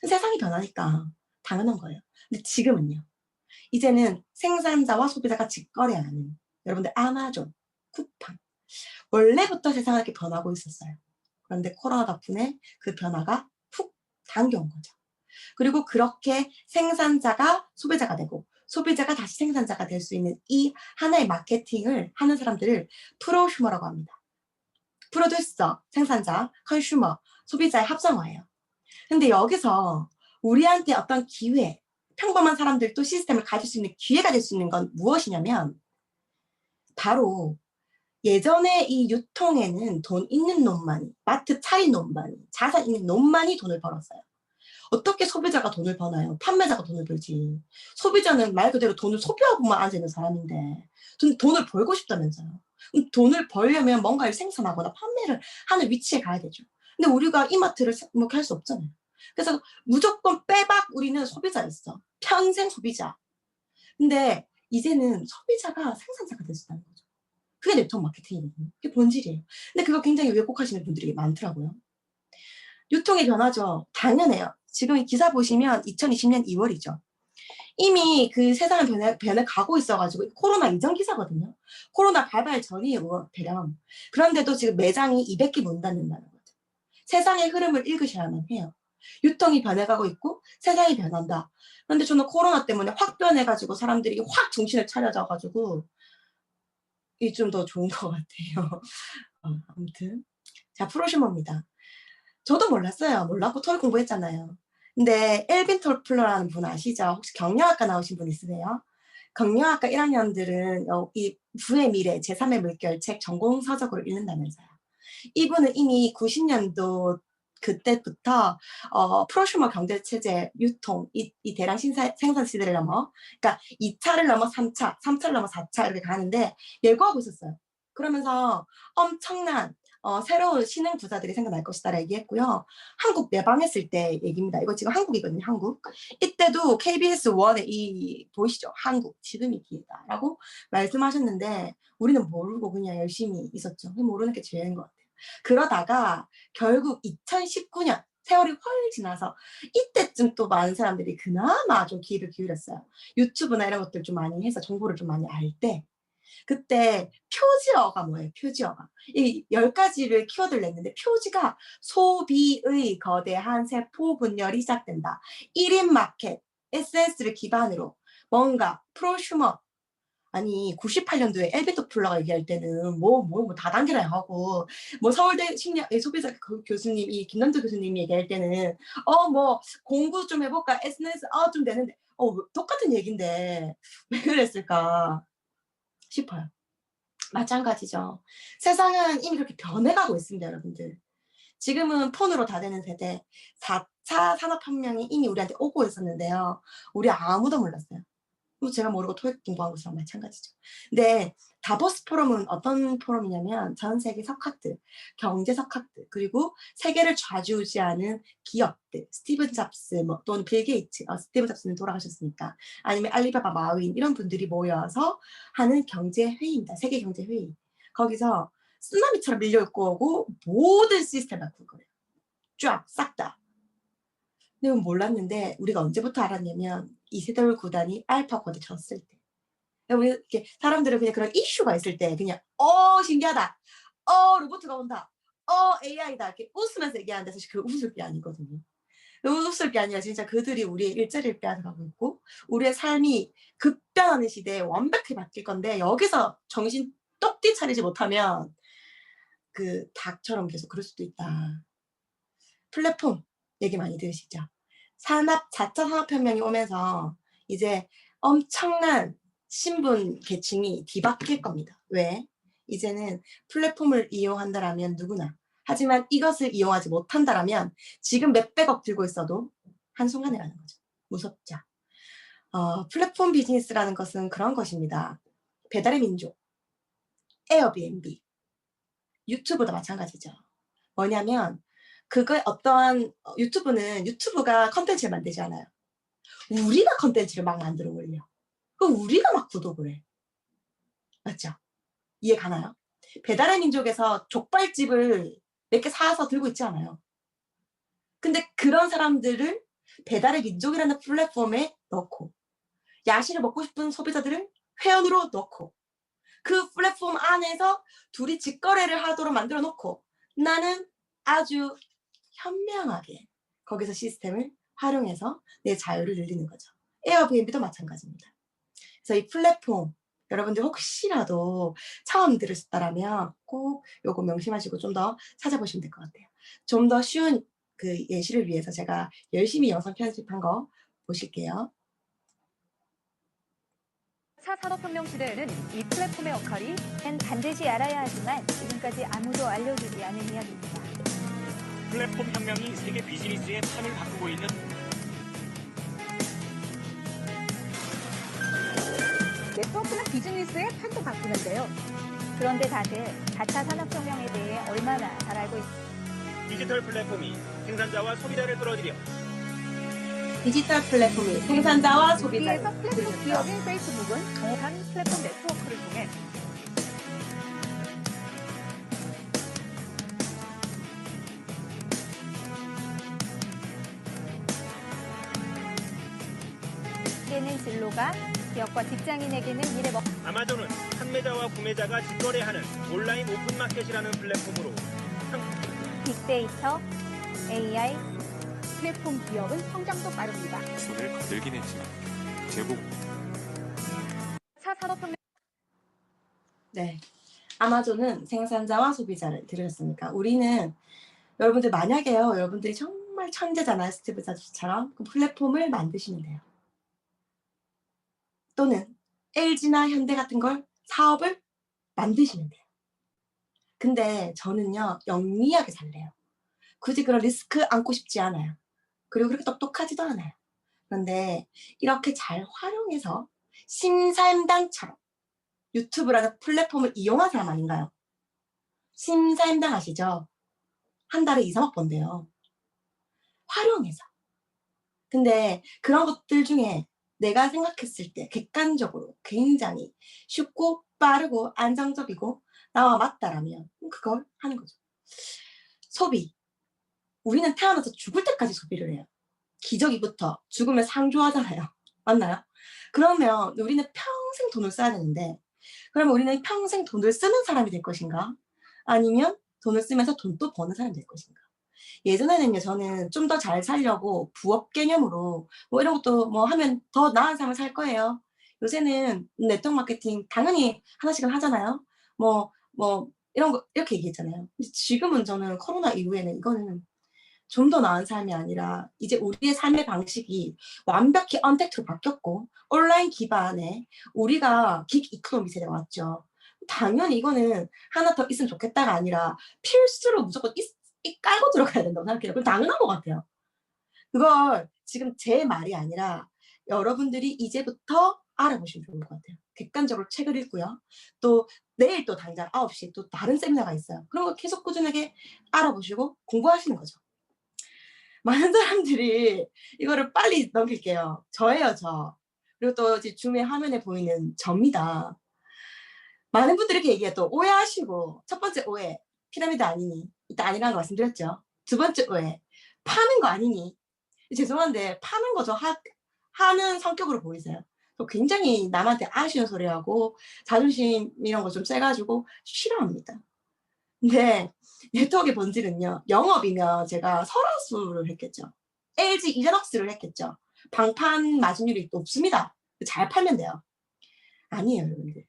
세상이 변하니까 당연한 거예요. 근데 지금은요. 이제는 생산자와 소비자가 직거래하는 여러분들 아마존, 쿠팡. 원래부터 세상은 이렇게 변하고 있었어요. 그런데 코로나 덕분에 그 변화가 훅 당겨온 거죠. 그리고 그렇게 생산자가 소비자가 되고 소비자가 다시 생산자가 될 수 있는 이 하나의 마케팅을 하는 사람들을 프로슈머라고 합니다. 프로듀서, 생산자, 컨슈머, 소비자의 합성어예요. 근데 여기서 우리한테 어떤 기회, 평범한 사람들도 시스템을 가질 수 있는 기회가 될 수 있는 건 무엇이냐면 바로 예전에 이 유통에는 돈 있는 놈만이, 마트 차린 놈만이, 자산 있는 놈만이 돈을 벌었어요. 어떻게 소비자가 돈을 버나요? 판매자가 돈을 벌지. 소비자는 말 그대로 돈을 소비하고만 앉아있는 사람인데 돈을 벌고 싶다면서요. 돈을 벌려면 뭔가를 생산하거나 판매를 하는 위치에 가야 되죠. 근데 우리가 이마트를 할 수 없잖아요. 그래서 무조건 빼박 우리는 소비자였어. 평생 소비자. 근데 이제는 소비자가 생산자가 될 수 있다는 거죠. 그게 네트워크 마케팅이거든요. 그게 본질이에요. 근데 그거 굉장히 왜곡하시는 분들이 많더라고요. 유통의 변화죠. 당연해요. 지금 이 기사 보시면 2020년 2월이죠. 이미 그 세상은 변해가고 있어가지고 코로나 이전 기사거든요. 코로나 발발 전이에요. 대략. 그런데도 지금 매장이 200개 문 닫는다는 거죠. 세상의 흐름을 읽으셔야만 해요. 유통이 변해가고 있고 세상이 변한다. 그런데 저는 코로나 때문에 확 변해가지고 사람들이 확 정신을 차려져가지고 이게 좀 더 좋은 것 같아요. 아무튼 자, 프로슈머입니다. 저도 몰랐어요. 몰랐고 토익 공부했잖아요. 근데 엘빈 톨플러라는 분 아시죠? 혹시 경영학과 나오신 분 있으세요? 경영학과 1학년들은 이 부의 미래, 제3의 물결 책 전공 서적으로 읽는다면서요. 이분은 이미 90년도 그때부터 프로슈머 경제체제 유통, 이 대량 생산 시대를 넘어, 그러니까 2차를 넘어 3차, 3차를 넘어 4차 이렇게 가는데 예고하고 있었어요. 그러면서 엄청난 새로운 신흥 부자들이 생겨날 것이다 얘기했고요. 한국 내방했을 때 얘기입니다. 이거 지금 한국이거든요. 한국. 이때도 KBS 1에 이 보이시죠? 한국 지금이 기회다라고 말씀하셨는데 우리는 모르고 그냥 열심히 있었죠. 모르는 게 죄인 것 같아요. 그러다가 결국 2019년 세월이 훨 지나서 이때쯤 또 많은 사람들이 그나마 좀 귀를 기울였어요. 유튜브나 이런 것들 좀 많이 해서 정보를 좀 많이 알 때 그때 표지어가 뭐예요? 표지어가. 이 10가지를 키워드를 냈는데 표지가 소비의 거대한 세포 분열이 시작된다. 1인 마켓, SNS를 기반으로 뭔가 프로슈머. 아니 98년도에 엘비토 플러가 얘기할 때는 다단계라 하고 서울대 심리학 소비자 교수님 이 김남도 교수님이 얘기할 때는 공부 좀 해볼까 SNS 좀 되는데 똑같은 얘긴데 왜 그랬을까 싶어요. 마찬가지죠. 세상은 이미 그렇게 변해가고 있습니다, 여러분들. 지금은 폰으로 다 되는 세대 4차 산업혁명이 이미 우리한테 오고 있었는데요. 우리 아무도 몰랐어요. 제가 모르고 토익 공부한 것이랑 마찬가지죠. 근데 다보스 포럼은 어떤 포럼이냐면 전 세계 석학들, 경제 석학들, 그리고 세계를 좌지우지하는 기업들, 스티븐 잡스 또는 빌 게이츠, 스티븐 잡스는 돌아가셨으니까, 아니면 알리바바 마윈 이런 분들이 모여서 하는 경제회의입니다. 세계 경제회의. 거기서 쓰나미처럼 밀려올 거고 모든 시스템을 바꿀 거예요. 쫙, 싹 다. 근데 몰랐는데 우리가 언제부터 알았냐면 이세돌 구단이 알파 코드 쳤을 때. 우리 이렇게 사람들은 그냥 그런 이슈가 있을 때 그냥 신기하다. 로봇가 온다. AI다 이렇게 웃으면서 얘기하는데 사실 그 웃을 게 아니거든요. 웃을 게 아니라 진짜 그들이 우리의 일자리를 빼앗아가고 있고 우리의 삶이 급변하는 시대에 완벽히 바뀔 건데 여기서 정신 똑띠 차리지 못하면 그 닭처럼 계속 그럴 수도 있다. 플랫폼 얘기 많이 들으시죠? 4차 산업혁명이 오면서 이제 엄청난 신분 계층이 뒤바뀔 겁니다. 왜? 이제는 플랫폼을 이용한다라면 누구나. 하지만 이것을 이용하지 못한다라면 지금 몇백억 들고 있어도 한순간에 가는 거죠. 무섭죠? 플랫폼 비즈니스라는 것은 그런 것입니다. 배달의 민족, 에어비앤비, 유튜브도 마찬가지죠. 뭐냐면 그거에 어떠한 유튜브는 유튜브가 컨텐츠를 만들지 않아요. 우리가 컨텐츠를 막 만들어 올려. 그럼 우리가 막 구독을 해. 맞죠? 이해 가나요? 배달의 민족에서 족발집을 몇 개 사서 들고 있지 않아요. 근데 그런 사람들을 배달의 민족이라는 플랫폼에 넣고 야식을 먹고 싶은 소비자들을 회원으로 넣고 그 플랫폼 안에서 둘이 직거래를 하도록 만들어 놓고 나는 아주 현명하게 거기서 시스템을 활용해서 내 자유를 늘리는 거죠. 에어비앤비도 마찬가지입니다. 그래서 이 플랫폼 여러분들 혹시라도 처음 들으셨다라면 꼭 요거 명심하시고 좀 더 찾아보시면 될 것 같아요. 좀 더 쉬운 그 예시를 위해서 제가 열심히 영상 편집한 거 보실게요. 4차 산업혁명 시대에는 이 플랫폼의 역할이 반드시 알아야 하지만 지금까지 아무도 알려주지 않은 이야기입니다. 플랫폼 혁명이 세계 비즈니스의 판을 바꾸고 있는 네트워크는 비즈니스의 판도 바꾸는데요. 그런데 다들 4차 산업혁명에 대해 얼마나 잘 알고 있습니까? 디지털 플랫폼이 생산자와 소비자를 끌어들여 디지털 플랫폼이 생산자와 소비자를 여기에서 플랫폼 기업인 페이스북은 정확한 플랫폼 네트워크를 통해 되는 진로가 기업과 직장인에게는 미래 아마존은 판매자와 구매자가 직거래하는 온라인 오픈마켓이라는 플랫폼으로 빅데이터, AI, 플랫폼 기업은 성장도 빠릅니다. 손을 거들긴 했지만 제복 4차 산업혁명 네. 아마존은 생산자와 소비자를 들으셨습니까? 우리는 여러분들 만약에요. 여러분들이 정말 천재잖아요. 스티브 잡스처럼. 그럼 플랫폼을 만드시면 돼요. 또는 LG나 현대 같은 걸 사업을 만드시면 돼요. 근데 저는요. 영리하게 살래요. 굳이 그런 리스크 안고 싶지 않아요. 그리고 그렇게 똑똑하지도 않아요. 그런데 이렇게 잘 활용해서 심사임당처럼 유튜브라는 플랫폼을 이용한 사람 아닌가요? 심사임당 아시죠? 한 달에 2, 3억 번대요. 활용해서. 근데 그런 것들 중에 내가 생각했을 때 객관적으로 굉장히 쉽고 빠르고 안정적이고 나와 맞다라면 그걸 하는 거죠. 소비. 우리는 태어나서 죽을 때까지 소비를 해요. 기저귀부터 죽으면 상조하잖아요. 맞나요? 그러면 우리는 평생 돈을 써야 되는데 그러면 우리는 평생 돈을 쓰는 사람이 될 것인가? 아니면 돈을 쓰면서 돈 또 버는 사람이 될 것인가? 예전에는요, 저는 좀 더 잘 살려고 부업 개념으로 뭐 이런 것도 뭐 하면 더 나은 삶을 살 거예요. 요새는 네트워크 마케팅 당연히 하나씩은 하잖아요. 뭐 이런 거 이렇게 얘기했잖아요. 근데 지금은 저는 코로나 이후에는 이거는 좀 더 나은 삶이 아니라 이제 우리의 삶의 방식이 완벽히 언택트로 바뀌었고 온라인 기반에 우리가 긱 이코노미 세대가 왔죠. 당연히 이거는 하나 더 있으면 좋겠다가 아니라 필수로 무조건 깔고 들어가야 된다고 생각해요. 그건 당연한 것 같아요. 그걸 지금 제 말이 아니라 여러분들이 이제부터 알아보시면 좋을 것 같아요. 객관적으로 책을 읽고요. 또 내일 또 당장 9시 또 다른 세미나가 있어요. 그런 거 계속 꾸준하게 알아보시고 공부하시는 거죠. 많은 사람들이 이거를 빨리 넘길게요. 저예요, 저. 그리고 또 이제 줌의 화면에 보이는 접니다. 많은 분들이 이렇게 얘기해요. 또 오해하시고 첫 번째 오해, 피라미드 아니니? 이따 아니라는 거 말씀드렸죠. 두 번째 오해, 파는 거 아니니? 죄송한데 파는 거 저 하는 성격으로 보이세요. 굉장히 남한테 아쉬운 소리하고 자존심 이런 거 좀 세가지고 싫어합니다. 근데 네트워크의 본질은요. 영업이면 제가 설화수를 했겠죠. LG 이자박스를 했겠죠. 방판 마진율이 높습니다. 잘 팔면 돼요. 아니에요, 여러분들.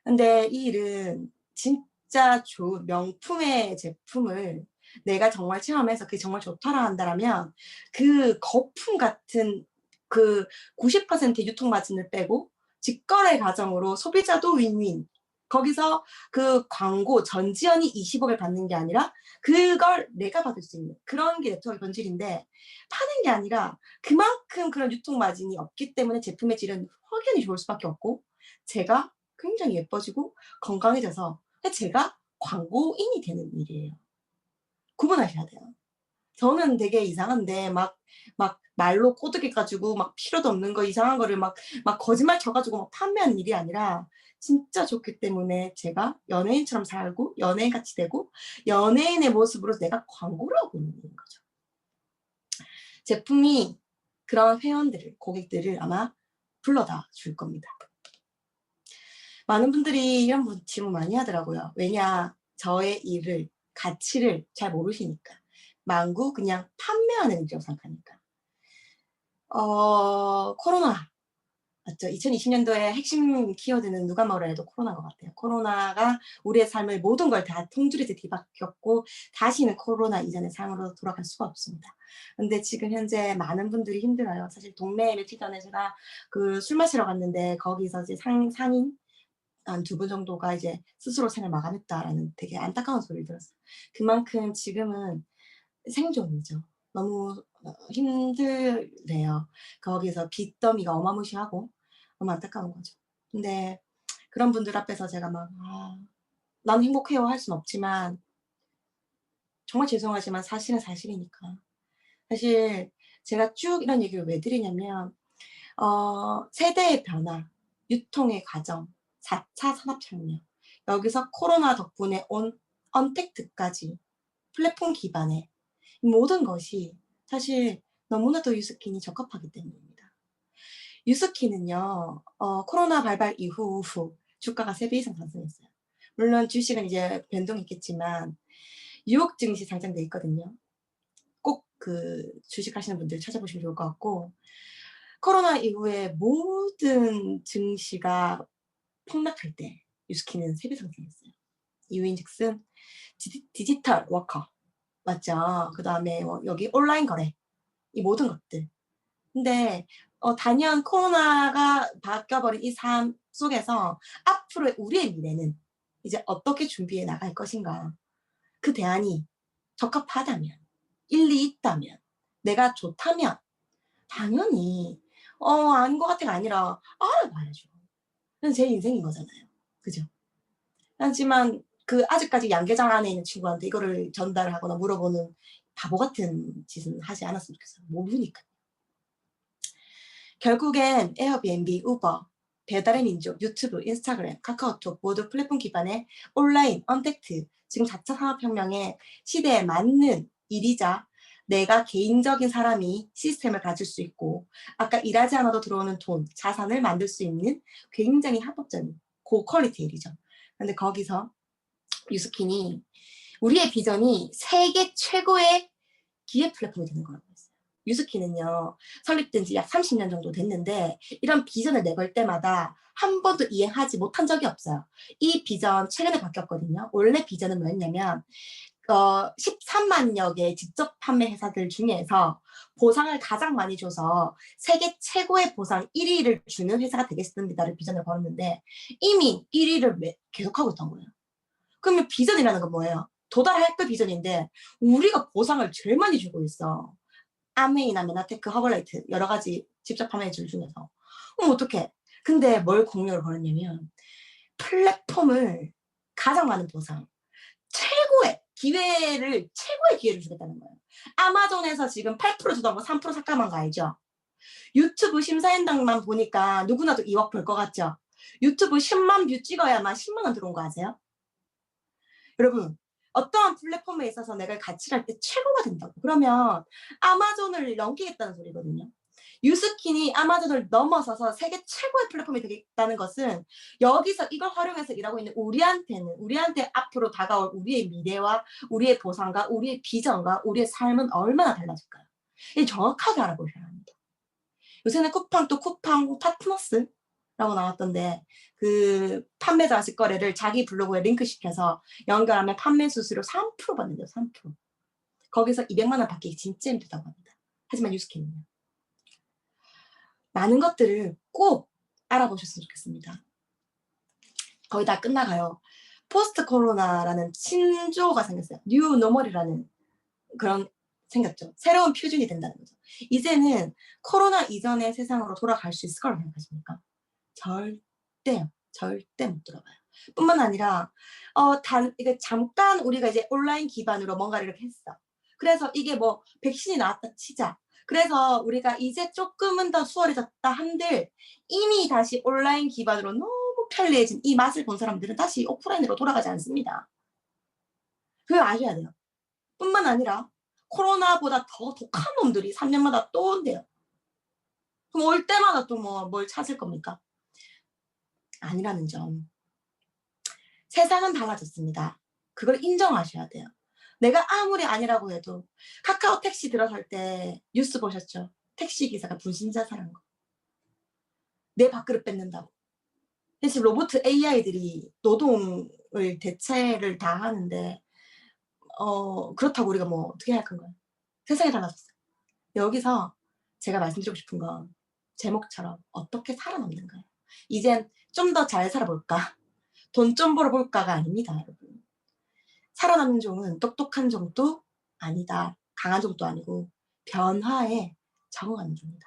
근데 이 일은 진짜 좋은 명품의 제품을 내가 정말 체험해서 그게 정말 좋더라 한다라면 그 거품 같은 그 90%의 유통 마진을 빼고 직거래 과정으로 소비자도 윈윈. 거기서 그 광고 전지현이 20억을 받는 게 아니라 그걸 내가 받을 수 있는 그런 게 네트워크 본질인데 파는 게 아니라 그만큼 그런 유통 마진이 없기 때문에 제품의 질은 확연히 좋을 수밖에 없고 제가 굉장히 예뻐지고 건강해져서 제가 광고인이 되는 일이에요. 구분하셔야 돼요. 저는 되게 이상한데 막 말로 꼬드겨 가지고 막 필요도 없는 거 이상한 거를 막 거짓말 쳐 가지고 막 판매하는 일이 아니라 진짜 좋기 때문에 제가 연예인처럼 살고 연예인같이 되고 연예인의 모습으로 내가 광고를 하고 있는 거죠. 제품이 그런 회원들을 고객들을 아마 불러다 줄 겁니다. 많은 분들이 이런 질문 많이 하더라고요. 왜냐 저의 일을 가치를 잘 모르시니까. 만구 그냥 판매하는 일이라고 생각하니까. 코로나 맞죠? 2020년도에 핵심 키워드는 누가 뭐라 해도 코로나인 것 같아요. 코로나가 우리의 삶을 모든 걸 다 통조리듯 뒤바뀌었고 다시는 코로나 이전의 삶으로 돌아갈 수가 없습니다. 근데 지금 현재 많은 분들이 힘들어요. 사실 동네에 며칠 전에 제가 그 술 마시러 갔는데 거기서 이제 상인 한 2분 정도가 이제 스스로 생을 마감했다라는 되게 안타까운 소리를 들었어요. 그만큼 지금은 생존이죠. 너무 힘들대요. 거기서 빚더미가 어마무시하고 너무 안타까운 거죠. 근데 그런 분들 앞에서 제가 막 "나는 행복해요." 할 순 없지만 정말 죄송하지만 사실은 사실이니까. 사실 제가 쭉 이런 얘기를 왜 드리냐면 세대의 변화, 유통의 과정, 4차 산업혁명 여기서 코로나 덕분에 온 언택트까지 플랫폼 기반의 이 모든 것이 사실 너무나도 유스킨이 적합하기 때문입니다. 유스킨은요. 코로나 발발 이후 주가가 3배 이상 상승했어요. 물론 주식은 이제 변동이 있겠지만 뉴욕 증시 상장돼 있거든요. 꼭 그 주식하시는 분들 찾아보시면 좋을 것 같고 코로나 이후에 모든 증시가 폭락할 때 유스킨은 3배 상승했어요. 이유인즉슨 디지털 워커 맞죠? 그다음에 여기 온라인 거래 이 모든 것들. 근데 단연 코로나가 바뀌어버린 이 삶 속에서 앞으로의 우리의 미래는 이제 어떻게 준비해 나갈 것인가. 그 대안이 적합하다면, 일리 있다면, 내가 좋다면 당연히 아닌 것 같아가 아니라 알아봐야죠. 그건 제 인생인 거잖아요. 그죠? 하지만 그 아직까지 양계장 안에 있는 친구한테 이거를 전달하거나 물어보는 바보 같은 짓은 하지 않았으면 좋겠어요. 모르니까요. 결국엔 에어비앤비, 우버, 배달의 민족, 유튜브, 인스타그램, 카카오톡 모두 플랫폼 기반의 온라인, 언택트, 지금 4차 산업혁명의 시대에 맞는 일이자 내가 개인적인 사람이 시스템을 가질 수 있고 아까 일하지 않아도 들어오는 돈, 자산을 만들 수 있는 굉장히 합법적인 고퀄리티 일이죠. 근데 거기서 유스킨이 우리의 비전이 세계 최고의 기획 플랫폼이 되는 거라고 했어요. 유스킨은요. 설립된 지 약 30년 정도 됐는데 이런 비전을 내걸 때마다 한 번도 이행하지 못한 적이 없어요. 이 비전 최근에 바뀌었거든요. 원래 비전은 뭐였냐면 13만여 개의 직접 판매 회사들 중에서 보상을 가장 많이 줘서 세계 최고의 보상 1위를 주는 회사가 되겠습니다를 비전을 걸었는데 이미 1위를 계속하고 있던 거예요. 그러면 비전이라는 건 뭐예요? 도달할 그 비전인데 우리가 보상을 제일 많이 주고 있어. 아메이나 메나테크, 허벌라이트 여러 가지 직접 판매줄 중에서. 그럼 어떡해? 근데 뭘 공유를 걸었냐면 플랫폼을 가장 많은 보상, 최고의 기회를 주겠다는 거예요. 아마존에서 지금 8% 주던 거 3% 삭감한 거 알죠? 유튜브 심사인당만 보니까 누구나도 2억 벌 것 같죠? 유튜브 10만 뷰 찍어야만 10만 원 들어온 거 아세요? 여러분 어떠한 플랫폼에 있어서 내가 가치를 할 때 최고가 된다고. 그러면 아마존을 넘기겠다는 소리거든요. 뉴스킨이 아마존을 넘어서서 세계 최고의 플랫폼이 되겠다는 것은 여기서 이걸 활용해서 일하고 있는 우리한테 앞으로 다가올 우리의 미래와 우리의 보상과 우리의 비전과 우리의 삶은 얼마나 달라질까요? 이 정확하게 알아보셔야 합니다. 요새는 쿠팡 또 쿠팡 파트너스라고 나왔던데 그 판매자 직거래를 자기 블로그에 링크시켜서 연결하면 판매 수수료 3% 받는데요. 3%. 거기서 200만 원 받기 진짜 힘들다고 합니다. 하지만 뉴스킨은요. 많은 것들을 꼭 알아보셨으면 좋겠습니다. 거의 다 끝나가요. 포스트 코로나라는 신조어가 생겼어요. 뉴 노멀이라는 그런 생겼죠. 새로운 표준이 된다는 거죠. 이제는 코로나 이전의 세상으로 돌아갈 수 있을 거라고 생각하십니까? 절대 못 돌아가요. 뿐만 아니라 이게 잠깐 우리가 이제 온라인 기반으로 뭔가를 이렇게 했어. 그래서 이게 뭐 백신이 나왔다 치자. 그래서 우리가 이제 조금은 더 수월해졌다 한들 이미 다시 온라인 기반으로 너무 편리해진 이 맛을 본 사람들은 다시 오프라인으로 돌아가지 않습니다. 그걸 아셔야 돼요. 뿐만 아니라 코로나보다 더 독한 놈들이 3년마다 또 온대요. 그럼 올 때마다 또 뭘 찾을 겁니까? 아니라는 점. 세상은 달라졌습니다. 그걸 인정하셔야 돼요. 내가 아무리 아니라고 해도 카카오 택시 들어설 때 뉴스 보셨죠? 택시 기사가 분신자살한 거. 내 밥그릇 뺏는다고. 지금 로봇 AI들이 노동을 대체를 다 하는데 그렇다고 우리가 뭐 어떻게 할 건가요? 세상이 달라졌어요. 여기서 제가 말씀드리고 싶은 건 제목처럼 어떻게 살아남는가요? 이젠 좀 더 잘 살아볼까? 돈 좀 벌어볼까가 아닙니다, 여러분. 살아남는 종은 똑똑한 종도 아니다. 강한 종도 아니고 변화에 적응하는 종이다.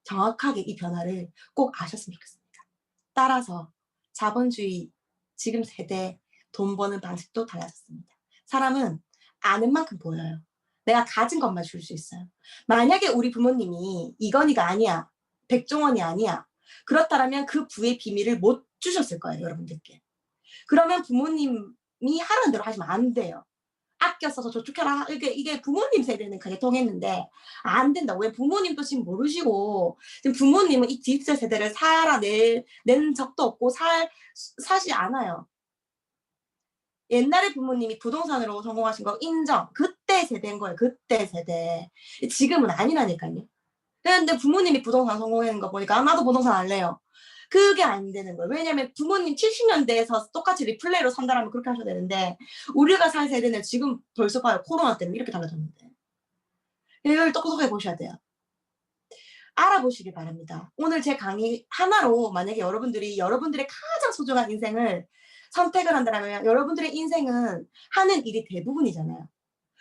정확하게 이 변화를 꼭 아셨으면 좋겠습니다. 따라서 자본주의 지금 세대 돈 버는 방식도 달라졌습니다. 사람은 아는 만큼 보여요. 내가 가진 것만 줄 수 있어요. 만약에 우리 부모님이 이건희가 아니야. 백종원이 아니야. 그렇다면 그 부의 비밀을 못 주셨을 거예요, 여러분들께. 그러면 부모님이 하라는 대로 하시면 안 돼요. 아껴 써서 저축해라. 이게 부모님 세대는 그게 통했는데 안 된다. 왜 부모님도 지금 모르시고 지금 부모님은 이 D세 세대를 낸 적도 없고 사지 않아요. 옛날에 부모님이 부동산으로 성공하신 거 인정. 그때 세대인 거예요. 그때 세대. 지금은 아니라니까요. 그런데 부모님이 부동산 성공하는 거 보니까 나도 부동산 할래요. 그게 안 되는 거예요. 왜냐면 부모님 70년대에서 똑같이 리플레이로 산다라면 그렇게 하셔야 되는데 우리가 살 세대는 지금 벌써 봐요. 코로나 때문에 이렇게 달라졌는데. 이걸 똑똑하게 보셔야 돼요. 알아보시길 바랍니다. 오늘 제 강의 하나로 만약에 여러분들의 가장 소중한 인생을 선택을 한다면 여러분들의 인생은 하는 일이 대부분이잖아요.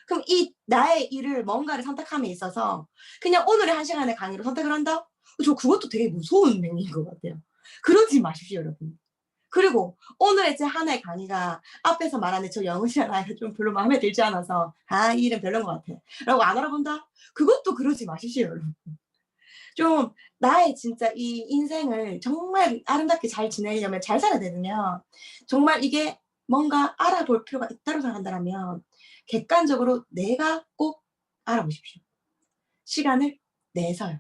그럼 이 나의 일을 뭔가를 선택함에 있어서 그냥 오늘의 1시간의 강의로 선택을 한다? 저 그것도 되게 무서운 행위인 것 같아요. 그러지 마십시오, 여러분. 그리고 오늘의 제 하나의 강의가 앞에서 말하는 저 영은이라는 아이가 좀 별로 마음에 들지 않아서 이 일은 별로인 것 같아 라고 안 알아본다? 그것도 그러지 마십시오, 여러분. 좀 나의 진짜 이 인생을 정말 아름답게 잘 지내려면 잘 살아야 되면 정말 이게 뭔가 알아볼 필요가 있다고 생각한다면 객관적으로 내가 꼭 알아보십시오. 시간을 내서요.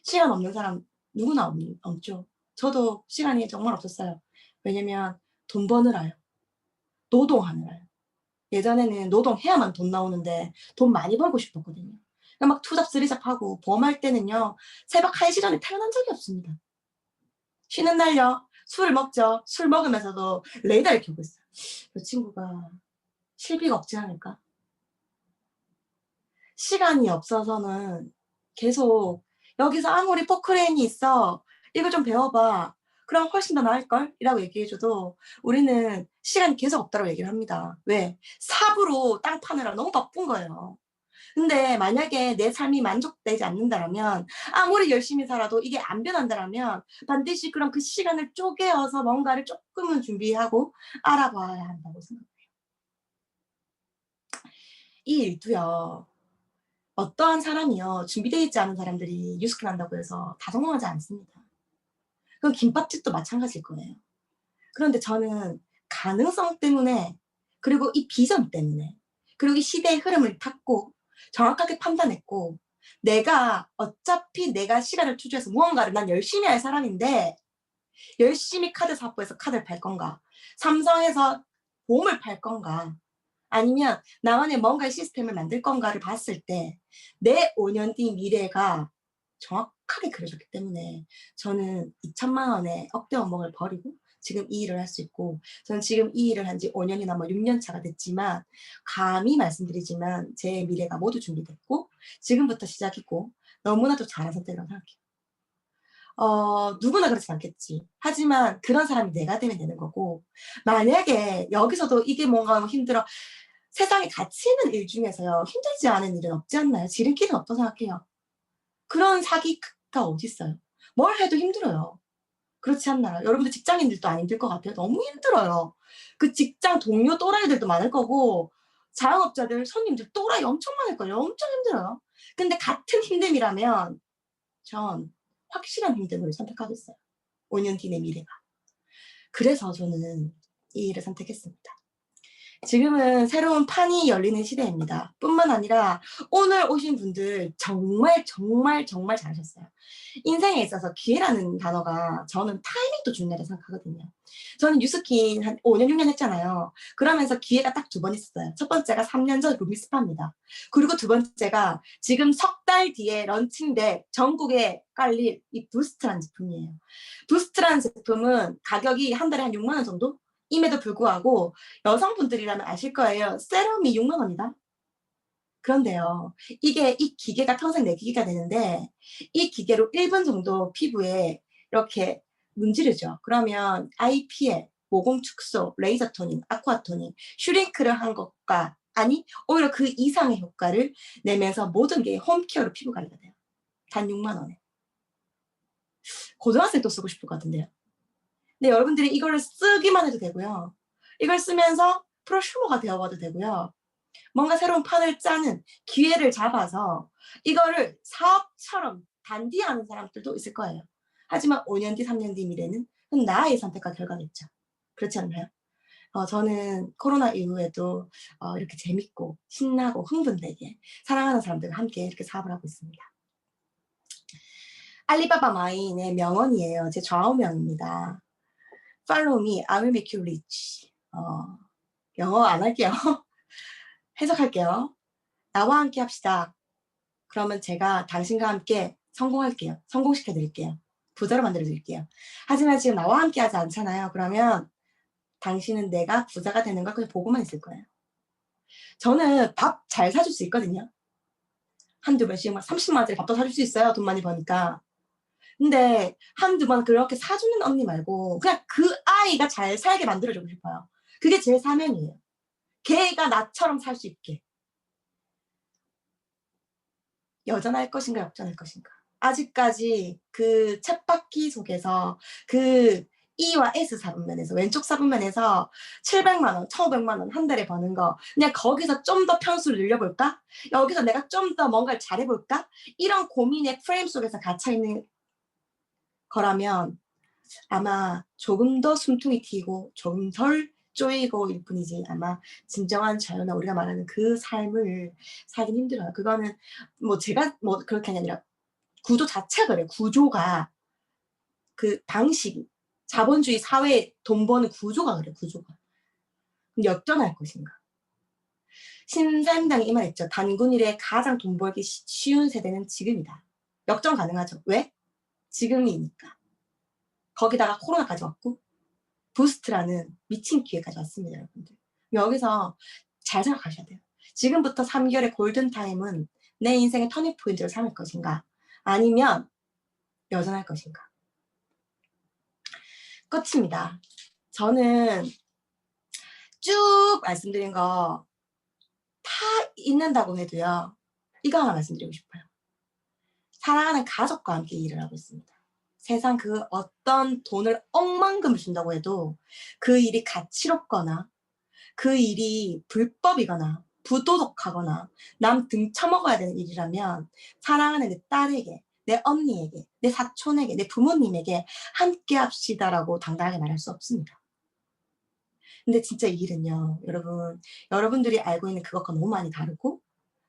시간 없는 사람 누구나 없죠. 저도 시간이 정말 없었어요. 왜냐면 돈 버느라요. 노동하느라요. 예전에는 노동해야만 돈 나오는데 돈 많이 벌고 싶었거든요. 막 투잡 쓰리잡하고 보험할 때는요. 새벽 1시 전에 태어난 적이 없습니다. 쉬는 날요. 술을 먹죠. 술 먹으면서도 레이더를 켜고 있어요. 이 친구가 실비가 없지 않을까? 시간이 없어서는 계속 여기서 아무리 포크레인이 있어. 이거 좀 배워봐. 그럼 훨씬 더 나을걸? 이라고 얘기해줘도 우리는 시간이 계속 없다고 얘기를 합니다. 왜? 삽으로 땅 파느라 너무 바쁜 거예요. 근데 만약에 내 삶이 만족되지 않는다면 아무리 열심히 살아도 이게 안 변한다면 반드시 그럼 그 시간을 쪼개어서 뭔가를 조금은 준비하고 알아봐야 한다고 생각해요. 이 일도요. 어떠한 사람이요. 준비되어 있지 않은 사람들이 뉴스킨 한다고 해서 다 성공하지 않습니다. 그건 김밥집도 마찬가지일 거예요. 그런데 저는 가능성 때문에 그리고 이 비전 때문에 그리고 이 시대의 흐름을 탔고 정확하게 판단했고 어차피 내가 시간을 투자해서 무언가를 난 열심히 할 사람인데 열심히 카드 사업부에서 카드를 팔 건가? 삼성에서 보험을 팔 건가? 아니면 나만의 뭔가의 시스템을 만들 건가를 봤을 때 내 5년 뒤 미래가 정확하게 그려졌기 때문에 저는 2천만 원의 억대 원목을 버리고 지금 이 일을 할 수 있고, 저는 지금 이 일을 한 지 5년이나 뭐 6년 차가 됐지만 감히 말씀드리지만 제 미래가 모두 준비됐고 지금부터 시작이고 너무나도 잘한 선택이라고 생각해요. 누구나 그렇진 않겠지. 하지만 그런 사람이 내가 되면 되는 거고, 만약에 여기서도 이게 뭔가 힘들어, 세상에 가치 있는 일 중에서요 힘들지 않은 일은 없지 않나요? 지름길은 없다고 생각해요. 그런 사기가 어디 있어요? 뭘 해도 힘들어요. 그렇지 않나요? 여러분들 직장인들도 안 힘들 것 같아요. 너무 힘들어요. 그 직장 동료 또라이들도 많을 거고 자영업자들 손님들 또라이 엄청 많을 거예요. 엄청 힘들어요. 근데 같은 힘듦이라면 전 확실한 힘듦을 선택하겠어요. 5년 뒤 내 미래가. 그래서 저는 이 일을 선택했습니다. 지금은 새로운 판이 열리는 시대입니다. 뿐만 아니라 오늘 오신 분들 정말 잘하셨어요. 인생에 있어서 기회라는 단어가 저는 타이밍도 중요하다고 생각하거든요. 저는 뉴스킨 한 5년, 6년 했잖아요. 그러면서 기회가 딱 2번 있었어요. 첫 번째가 3년 전 루미스파입니다. 그리고 두 번째가 지금 석 달 뒤에 런칭될 전국에 깔릴 이 부스트라는 제품이에요. 부스트라는 제품은 가격이 한 달에 한 6만 원 정도? 임에도 불구하고 여성분들이라면 아실 거예요. 세럼이 6만 원이다. 그런데요, 이 기계가 평생 내 기계가 되는데 이 기계로 1분 정도 피부에 이렇게 문지르죠. 그러면 IPL, 모공 축소, 레이저 토닝, 아쿠아 토닝, 슈링크를 한 것과 아니 오히려 그 이상의 효과를 내면서 모든 게 홈케어로 피부 관리가 돼요. 단 6만 원에. 고등학생도 쓰고 싶을 것 같은데요. 근데 여러분들이 이걸 쓰기만 해도 되고요. 이걸 쓰면서 프로슈머가 되어봐도 되고요. 뭔가 새로운 판을 짜는 기회를 잡아서 이거를 사업처럼 단디하는 사람들도 있을 거예요. 하지만 5년 뒤, 3년 뒤 미래는 나의 선택과 결과겠죠. 그렇지 않나요? 저는 코로나 이후에도 이렇게 재밌고 신나고 흥분되게 사랑하는 사람들과 함께 이렇게 사업을 하고 있습니다. 알리바바 마인의 명언이에요. 제 좌우명입니다. Follow me, I will make you rich. 영어 안 할게요. 해석할게요. 나와 함께 합시다. 그러면 제가 당신과 함께 성공할게요. 성공시켜드릴게요. 부자로 만들어드릴게요. 하지만 지금 나와 함께 하지 않잖아요. 그러면 당신은 내가 부자가 되는 걸 그냥 보고만 있을 거예요. 저는 밥 잘 사줄 수 있거든요. 한두 번씩 막 30만 원짜리 밥도 사줄 수 있어요. 돈 많이 버니까. 근데 한두 번 그렇게 사주는 언니 말고 그냥 그 아이가 잘 살게 만들어주고 싶어요. 그게 제 사명이에요. 걔가 나처럼 살 수 있게. 여전할 것인가 역전할 것인가. 아직까지 그 쳇바퀴 속에서 그 E와 S 사분면에서 왼쪽 사분면에서 700만 원, 1,500만 원 한 달에 버는 거 그냥 거기서 좀 더 편수를 늘려볼까? 여기서 내가 좀 더 뭔가를 잘해볼까? 이런 고민의 프레임 속에서 갇혀있는 거라면 아마 조금 더 숨통이 튀고 조금 덜 쪼이고 일 뿐이지 아마 진정한 자유나 우리가 말하는 그 삶을 살긴 힘들어요. 그거는 뭐 제가 뭐 그렇게 하는 게 아니라 구조 자체가 그래요. 구조가 그 방식이 자본주의 사회 돈 버는 구조가 그래요. 구조가. 역전할 것인가. 신사임당이 이 말했죠. 단군 일에 가장 돈 벌기 쉬운 세대는 지금이다. 역전 가능하죠. 왜? 지금이니까. 거기다가 코로나까지 왔고 부스트라는 미친 기회까지 왔습니다. 여러분들. 여기서 잘 생각하셔야 돼요. 지금부터 3개월의 골든타임은 내 인생의 터닝포인트를 삼을 것인가 아니면 여전할 것인가. 끝입니다. 저는 쭉 말씀드린 거 다 있는다고 해도요. 이거 하나 말씀드리고 싶어요. 사랑하는 가족과 함께 일을 하고 있습니다. 세상 그 어떤 돈을 억만금을 준다고 해도 그 일이 가치롭거나 그 일이 불법이거나 부도덕하거나 남 등쳐먹어야 되는 일이라면 사랑하는 내 딸에게, 내 언니에게, 내 사촌에게, 내 부모님에게 함께 합시다라고 당당하게 말할 수 없습니다. 근데 진짜 이 일은요, 여러분들이 알고 있는 그것과 너무 많이 다르고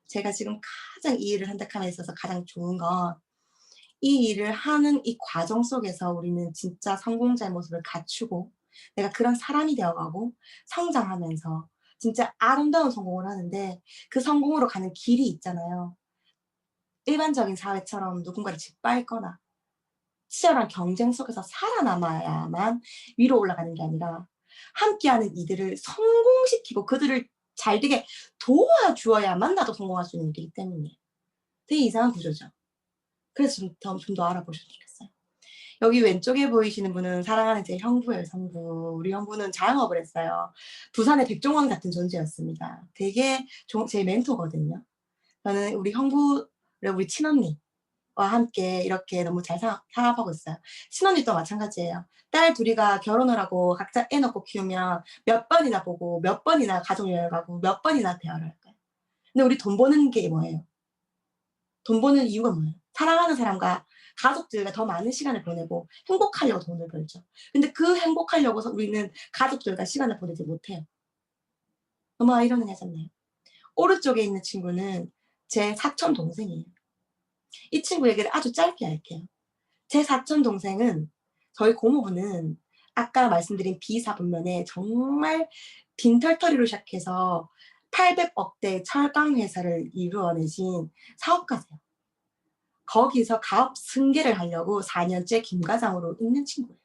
제가 지금 가장 이 일을 선택함에 있어서 가장 좋은 건 이 일을 하는 이 과정 속에서 우리는 진짜 성공자의 모습을 갖추고 내가 그런 사람이 되어가고 성장하면서 진짜 아름다운 성공을 하는데 그 성공으로 가는 길이 있잖아요. 일반적인 사회처럼 누군가를 짓밟거나 치열한 경쟁 속에서 살아남아야만 위로 올라가는 게 아니라 함께하는 이들을 성공시키고 그들을 잘 되게 도와주어야만 나도 성공할 수 있는 일이기 때문이에요. 되게 이상한 구조죠. 그래서 좀 더 알아보셨으면 좋겠어요. 여기 왼쪽에 보이시는 분은 사랑하는 제 형부예요, 형부. 우리 형부는 자영업을 했어요. 부산의 백종원 같은 존재였습니다. 되게 제 멘토거든요. 저는 우리 형부를 우리 친언니와 함께 이렇게 너무 잘 살아가고 있어요. 친언니도 마찬가지예요. 딸 둘이가 결혼을 하고 각자 애 낳고 키우면 몇 번이나 보고 몇 번이나 가족여행 가고 몇 번이나 대화를 할까요? 근데 우리 돈 버는 게 뭐예요? 돈 버는 이유가 뭐예요? 사랑하는 사람과 가족들과 더 많은 시간을 보내고 행복하려고 돈을 벌죠. 근데 그 행복하려고 우리는 가족들과 시간을 보내지 못해요. 너무 아이러니하잖아요. 오른쪽에 있는 친구는 제 사촌 동생이에요. 이 친구 얘기를 아주 짧게 할게요. 제 사촌 동생은 저희 고모부는 아까 말씀드린 비사분면에 정말 빈털터리로 시작해서 800억대 철강 회사를 이루어내신 사업가세요. 거기서 가업 승계를 하려고 4년째 김과장으로 있는 친구예요.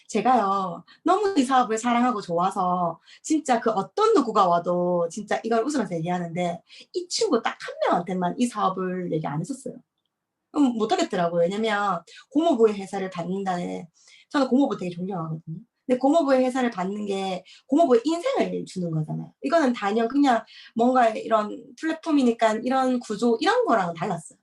제가요, 너무 이 사업을 사랑하고 좋아서 진짜 그 어떤 누구가 와도 진짜 이걸 웃으면서 얘기하는데 이 친구 딱 한 명한테만 이 사업을 얘기 안 했었어요. 못하겠더라고요. 왜냐면 고모부의 회사를 받는다는, 저는 고모부 되게 존경하거든요. 근데 고모부의 회사를 받는 게 고모부의 인생을 주는 거잖아요. 이거는 단연 그냥 뭔가 이런 플랫폼이니까 이런 구조 이런 거랑은 달랐어요.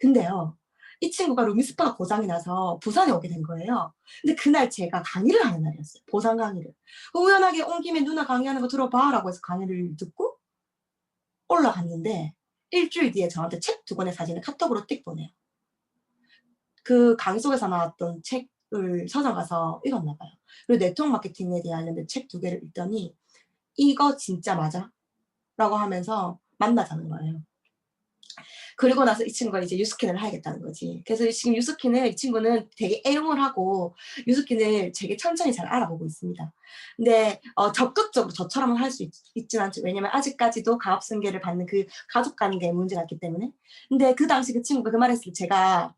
근데요, 이 친구가 루미스파가 고장이 나서 부산에 오게 된 거예요. 근데 그날 제가 강의를 하는 날이었어요. 보상 강의를. 우연하게 온 김에 누나 강의하는 거 들어봐 라고 해서 강의를 듣고 올라갔는데 일주일 뒤에 저한테 책 2권의 사진을 카톡으로 띡 보내요. 그 강의 속에서 나왔던 책을 찾아가서 읽었나 봐요. 그리고 네트워크 마케팅에 대한 책 2개를 읽더니 이거 진짜 맞아? 라고 하면서 만나자는 거예요. 그리고 나서 이 친구가 이제 유스킨을 하겠다는 거지. 그래서 지금 유스킨을 이 친구는 되게 애용을 하고 유스킨을 되게 천천히 잘 알아보고 있습니다. 근데 적극적으로 저처럼 할 수 있진 않죠. 왜냐면 아직까지도 가업승계를 받는 그 가족 관계에 문제가 있기 때문에. 근데 그 당시 그 친구가 그 말했을 때 제가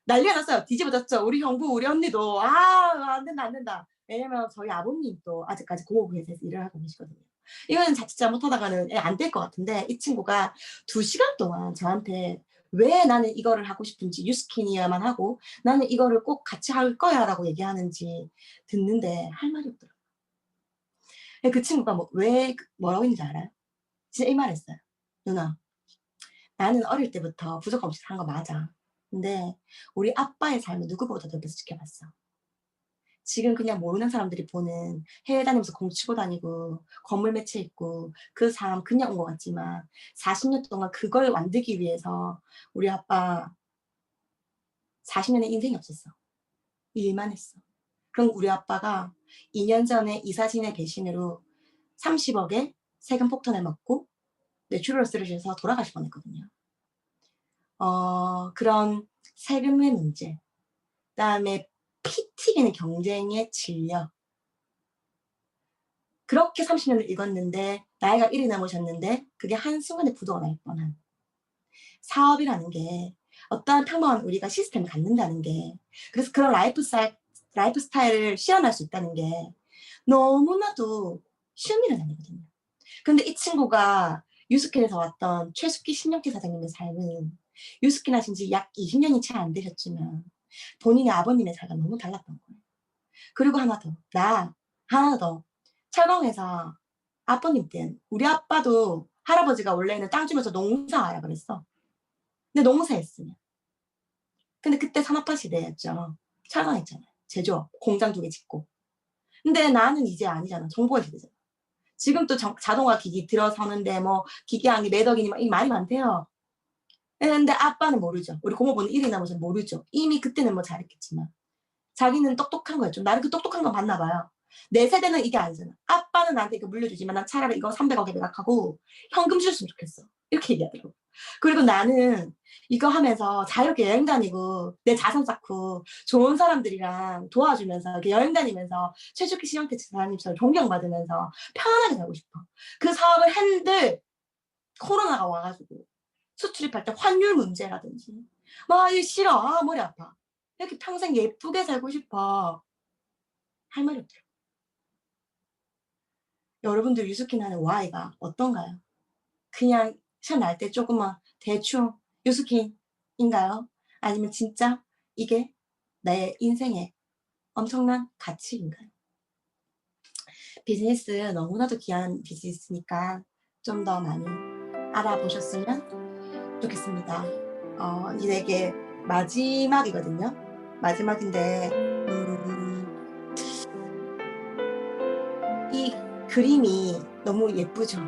난리가 났어요. 뒤집어졌죠. 우리 형부, 우리 언니도 안 된다, 안 된다. 왜냐면 저희 아버님도 아직까지 고모부에서 일을 하고 계시거든요. 이거는 자칫 잘못하다가는 안 될 것 같은데 이 친구가 2시간 동안 저한테 왜 나는 이거를 하고 싶은지 유스킨이야만 하고 나는 이거를 꼭 같이 할 거야 라고 얘기하는지 듣는데 할 말이 없더라고요. 그 친구가 뭐라고 했는지 알아요? 진짜 이 말 했어요. 누나, 나는 어릴 때부터 부족 없이 산 거 맞아. 근데 우리 아빠의 삶을 누구보다도 옆에서 지켜봤어. 지금 그냥 모르는 사람들이 보는 해외 다니면서 공 치고 다니고 건물 매체 있고 그 삶 그냥 온 것 같지만 40년 동안 그걸 만들기 위해서 우리 아빠 40년의 인생이 없었어. 일만 했어. 그럼 우리 아빠가 2년 전에 이사진의 배신으로 30억의 세금 폭탄을 맞고 뇌출혈을 쓰러져서 돌아가실 뻔했거든요. 그런 세금의 문제, 그다음에 피 튀기는 경쟁에 질려. 그렇게 30년을 읽었는데 나이가 1이 넘으셨는데 그게 한순간에 부도가 날 뻔한. 사업이라는 게 어떠한 평범한 우리가 시스템을 갖는다는 게, 그래서 그런 라이프 스타일을 실현할 수 있다는 게 너무나도 쉬운 일은 아니거든요. 근데 이 친구가 유스킨에서 왔던 최숙기 신영기 사장님의 삶은 유스킨 하신 지 약 20년이 채 안 되셨지만 본인의 아버님의 삶과 너무 달랐던 거예요. 그리고 하나 더. 철강회사 아버님 땐 우리 아빠도 할아버지가 원래는 땅 주면서 농사하라 그랬어. 근데 농사했으면. 근데 그때 산업화 시대였죠. 철강했잖아요. 제조업, 공장 2개 짓고. 근데 나는 이제 아니잖아. 정보화 시대잖아. 지금 또 자동화 기기 들어서는데 뭐 기계양이 몇 억이니 이 말이 많대요. 근데 아빠는 모르죠. 우리 고모부는 1이 남아서 모르죠. 이미 그때는 뭐 잘했겠지만 자기는 똑똑한 거예요. 좀 나를 그 똑똑한 거 봤나 봐요. 내 세대는 이게 아니잖아. 아빠는 나한테 이거 물려주지만 난 차라리 이거 300억에 매각하고 현금 줬으면 좋겠어. 이렇게 얘기하더라고. 그리고 나는 이거 하면서 자유롭게 여행 다니고 내 자산 쌓고 좋은 사람들이랑 도와주면서 이렇게 여행 다니면서 최주기 시영태 지사님처럼 존경받으면서 편안하게 살고 싶어. 그 사업을 했는데 코로나가 와가지고 수출입할 때 환율 문제라든지 막 이거 싫어. 아 머리 아파. 이렇게 평생 예쁘게 살고 싶어. 할 말이 없더라고. 여러분들 유스킨 하는 Y가 어떤가요? 그냥 시간 날 때 조금만 대충 유스킨인가요? 아니면 진짜 이게 내 인생의 엄청난 가치인가요? 비즈니스 너무나도 귀한 비즈니스니까 좀 더 많이 알아보셨으면 좋겠습니다. 이제 이게 마지막이거든요. 마지막인데 이 그림이 너무 예쁘죠.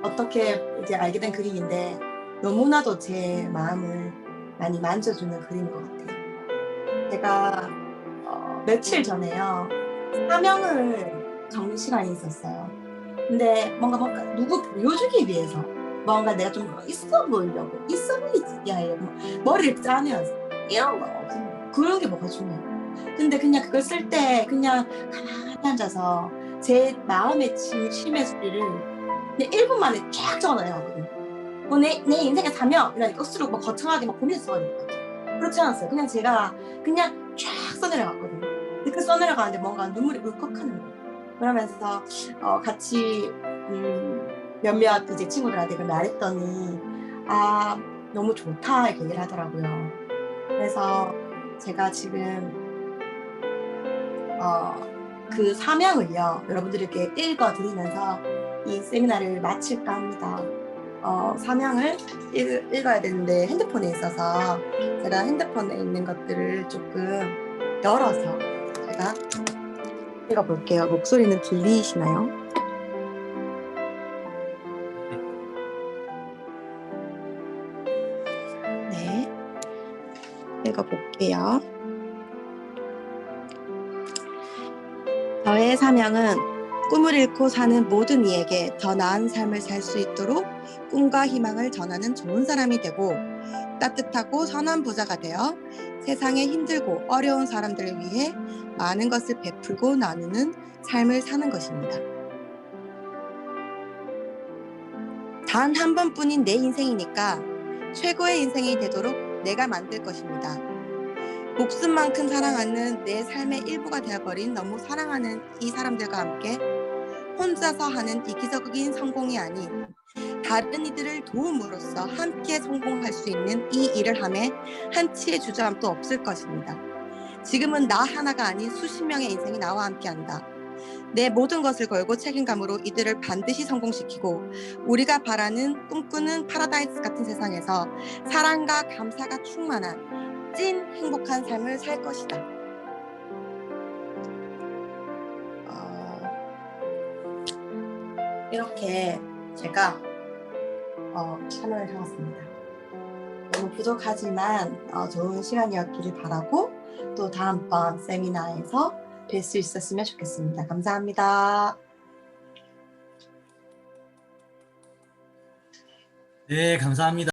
어떻게 이제 알게 된 그림인데 너무나도 제 마음을 많이 만져주는 그림인 것 같아요. 제가 며칠 전에요. 사명을 적는 시간이 있었어요. 근데 뭔가 누구 보여주기 위해서 뭔가 내가 좀 있어 보이려고 있어 보이지 하려고 머리를 짜내면서 이런 거 없습니다. 그런 게 뭐가 중요해요. 근데 그냥 그걸 쓸 때 그냥 가만히 앉아서 제 마음의 진심의 소리를 그냥 1분 만에 쫙 적어내거든요. 내 인생의 사명 이러니까 억수로 뭐 거창하게 막 고민해서 써야 될 것 같아요. 그렇지 않았어요. 그냥 제가 그냥 쫙 써내려갔거든요. 근데 그 써내려가는데 뭔가 눈물이 울컥하는 거예요. 그러면서 같이 몇몇 이제 친구들한테 그걸 말했더니 아 너무 좋다 이렇게 얘기를 하더라고요. 그래서 제가 지금 그 사명을요 여러분들에게 읽어드리면서 이 세미나를 마칠까 합니다. 사명을 읽어야 되는데 핸드폰에 있어서 제가 핸드폰에 있는 것들을 조금 열어서 제가 읽어볼게요. 목소리는 들리시나요? 네, 읽어볼게요. 저의 사명은 꿈을 잃고 사는 모든 이에게 더 나은 삶을 살 수 있도록 꿈과 희망을 전하는 좋은 사람이 되고 따뜻하고 선한 부자가 되어 세상에 힘들고 어려운 사람들을 위해 많은 것을 베풀고 나누는 삶을 사는 것입니다. 단 한 번뿐인 내 인생이니까 최고의 인생이 되도록 내가 만들 것입니다. 목숨만큼 사랑하는 내 삶의 일부가 되어버린 너무 사랑하는 이 사람들과 함께 혼자서 하는 이기적인 성공이 아닌 다른 이들을 도움으로써 함께 성공할 수 있는 이 일을 함에 한치의 주저함도 없을 것입니다. 지금은 나 하나가 아닌 수십 명의 인생이 나와 함께한다. 내 모든 것을 걸고 책임감으로 이들을 반드시 성공시키고 우리가 바라는 꿈꾸는 파라다이스 같은 세상에서 사랑과 감사가 충만한 찐 행복한 삶을 살 것이다. 이렇게 제가 촬영을 해봤습니다. 너무 부족하지만 좋은 시간이었기를 바라고 또 다음번 세미나에서 뵐 수 있었으면 좋겠습니다. 감사합니다. 네, 감사합니다.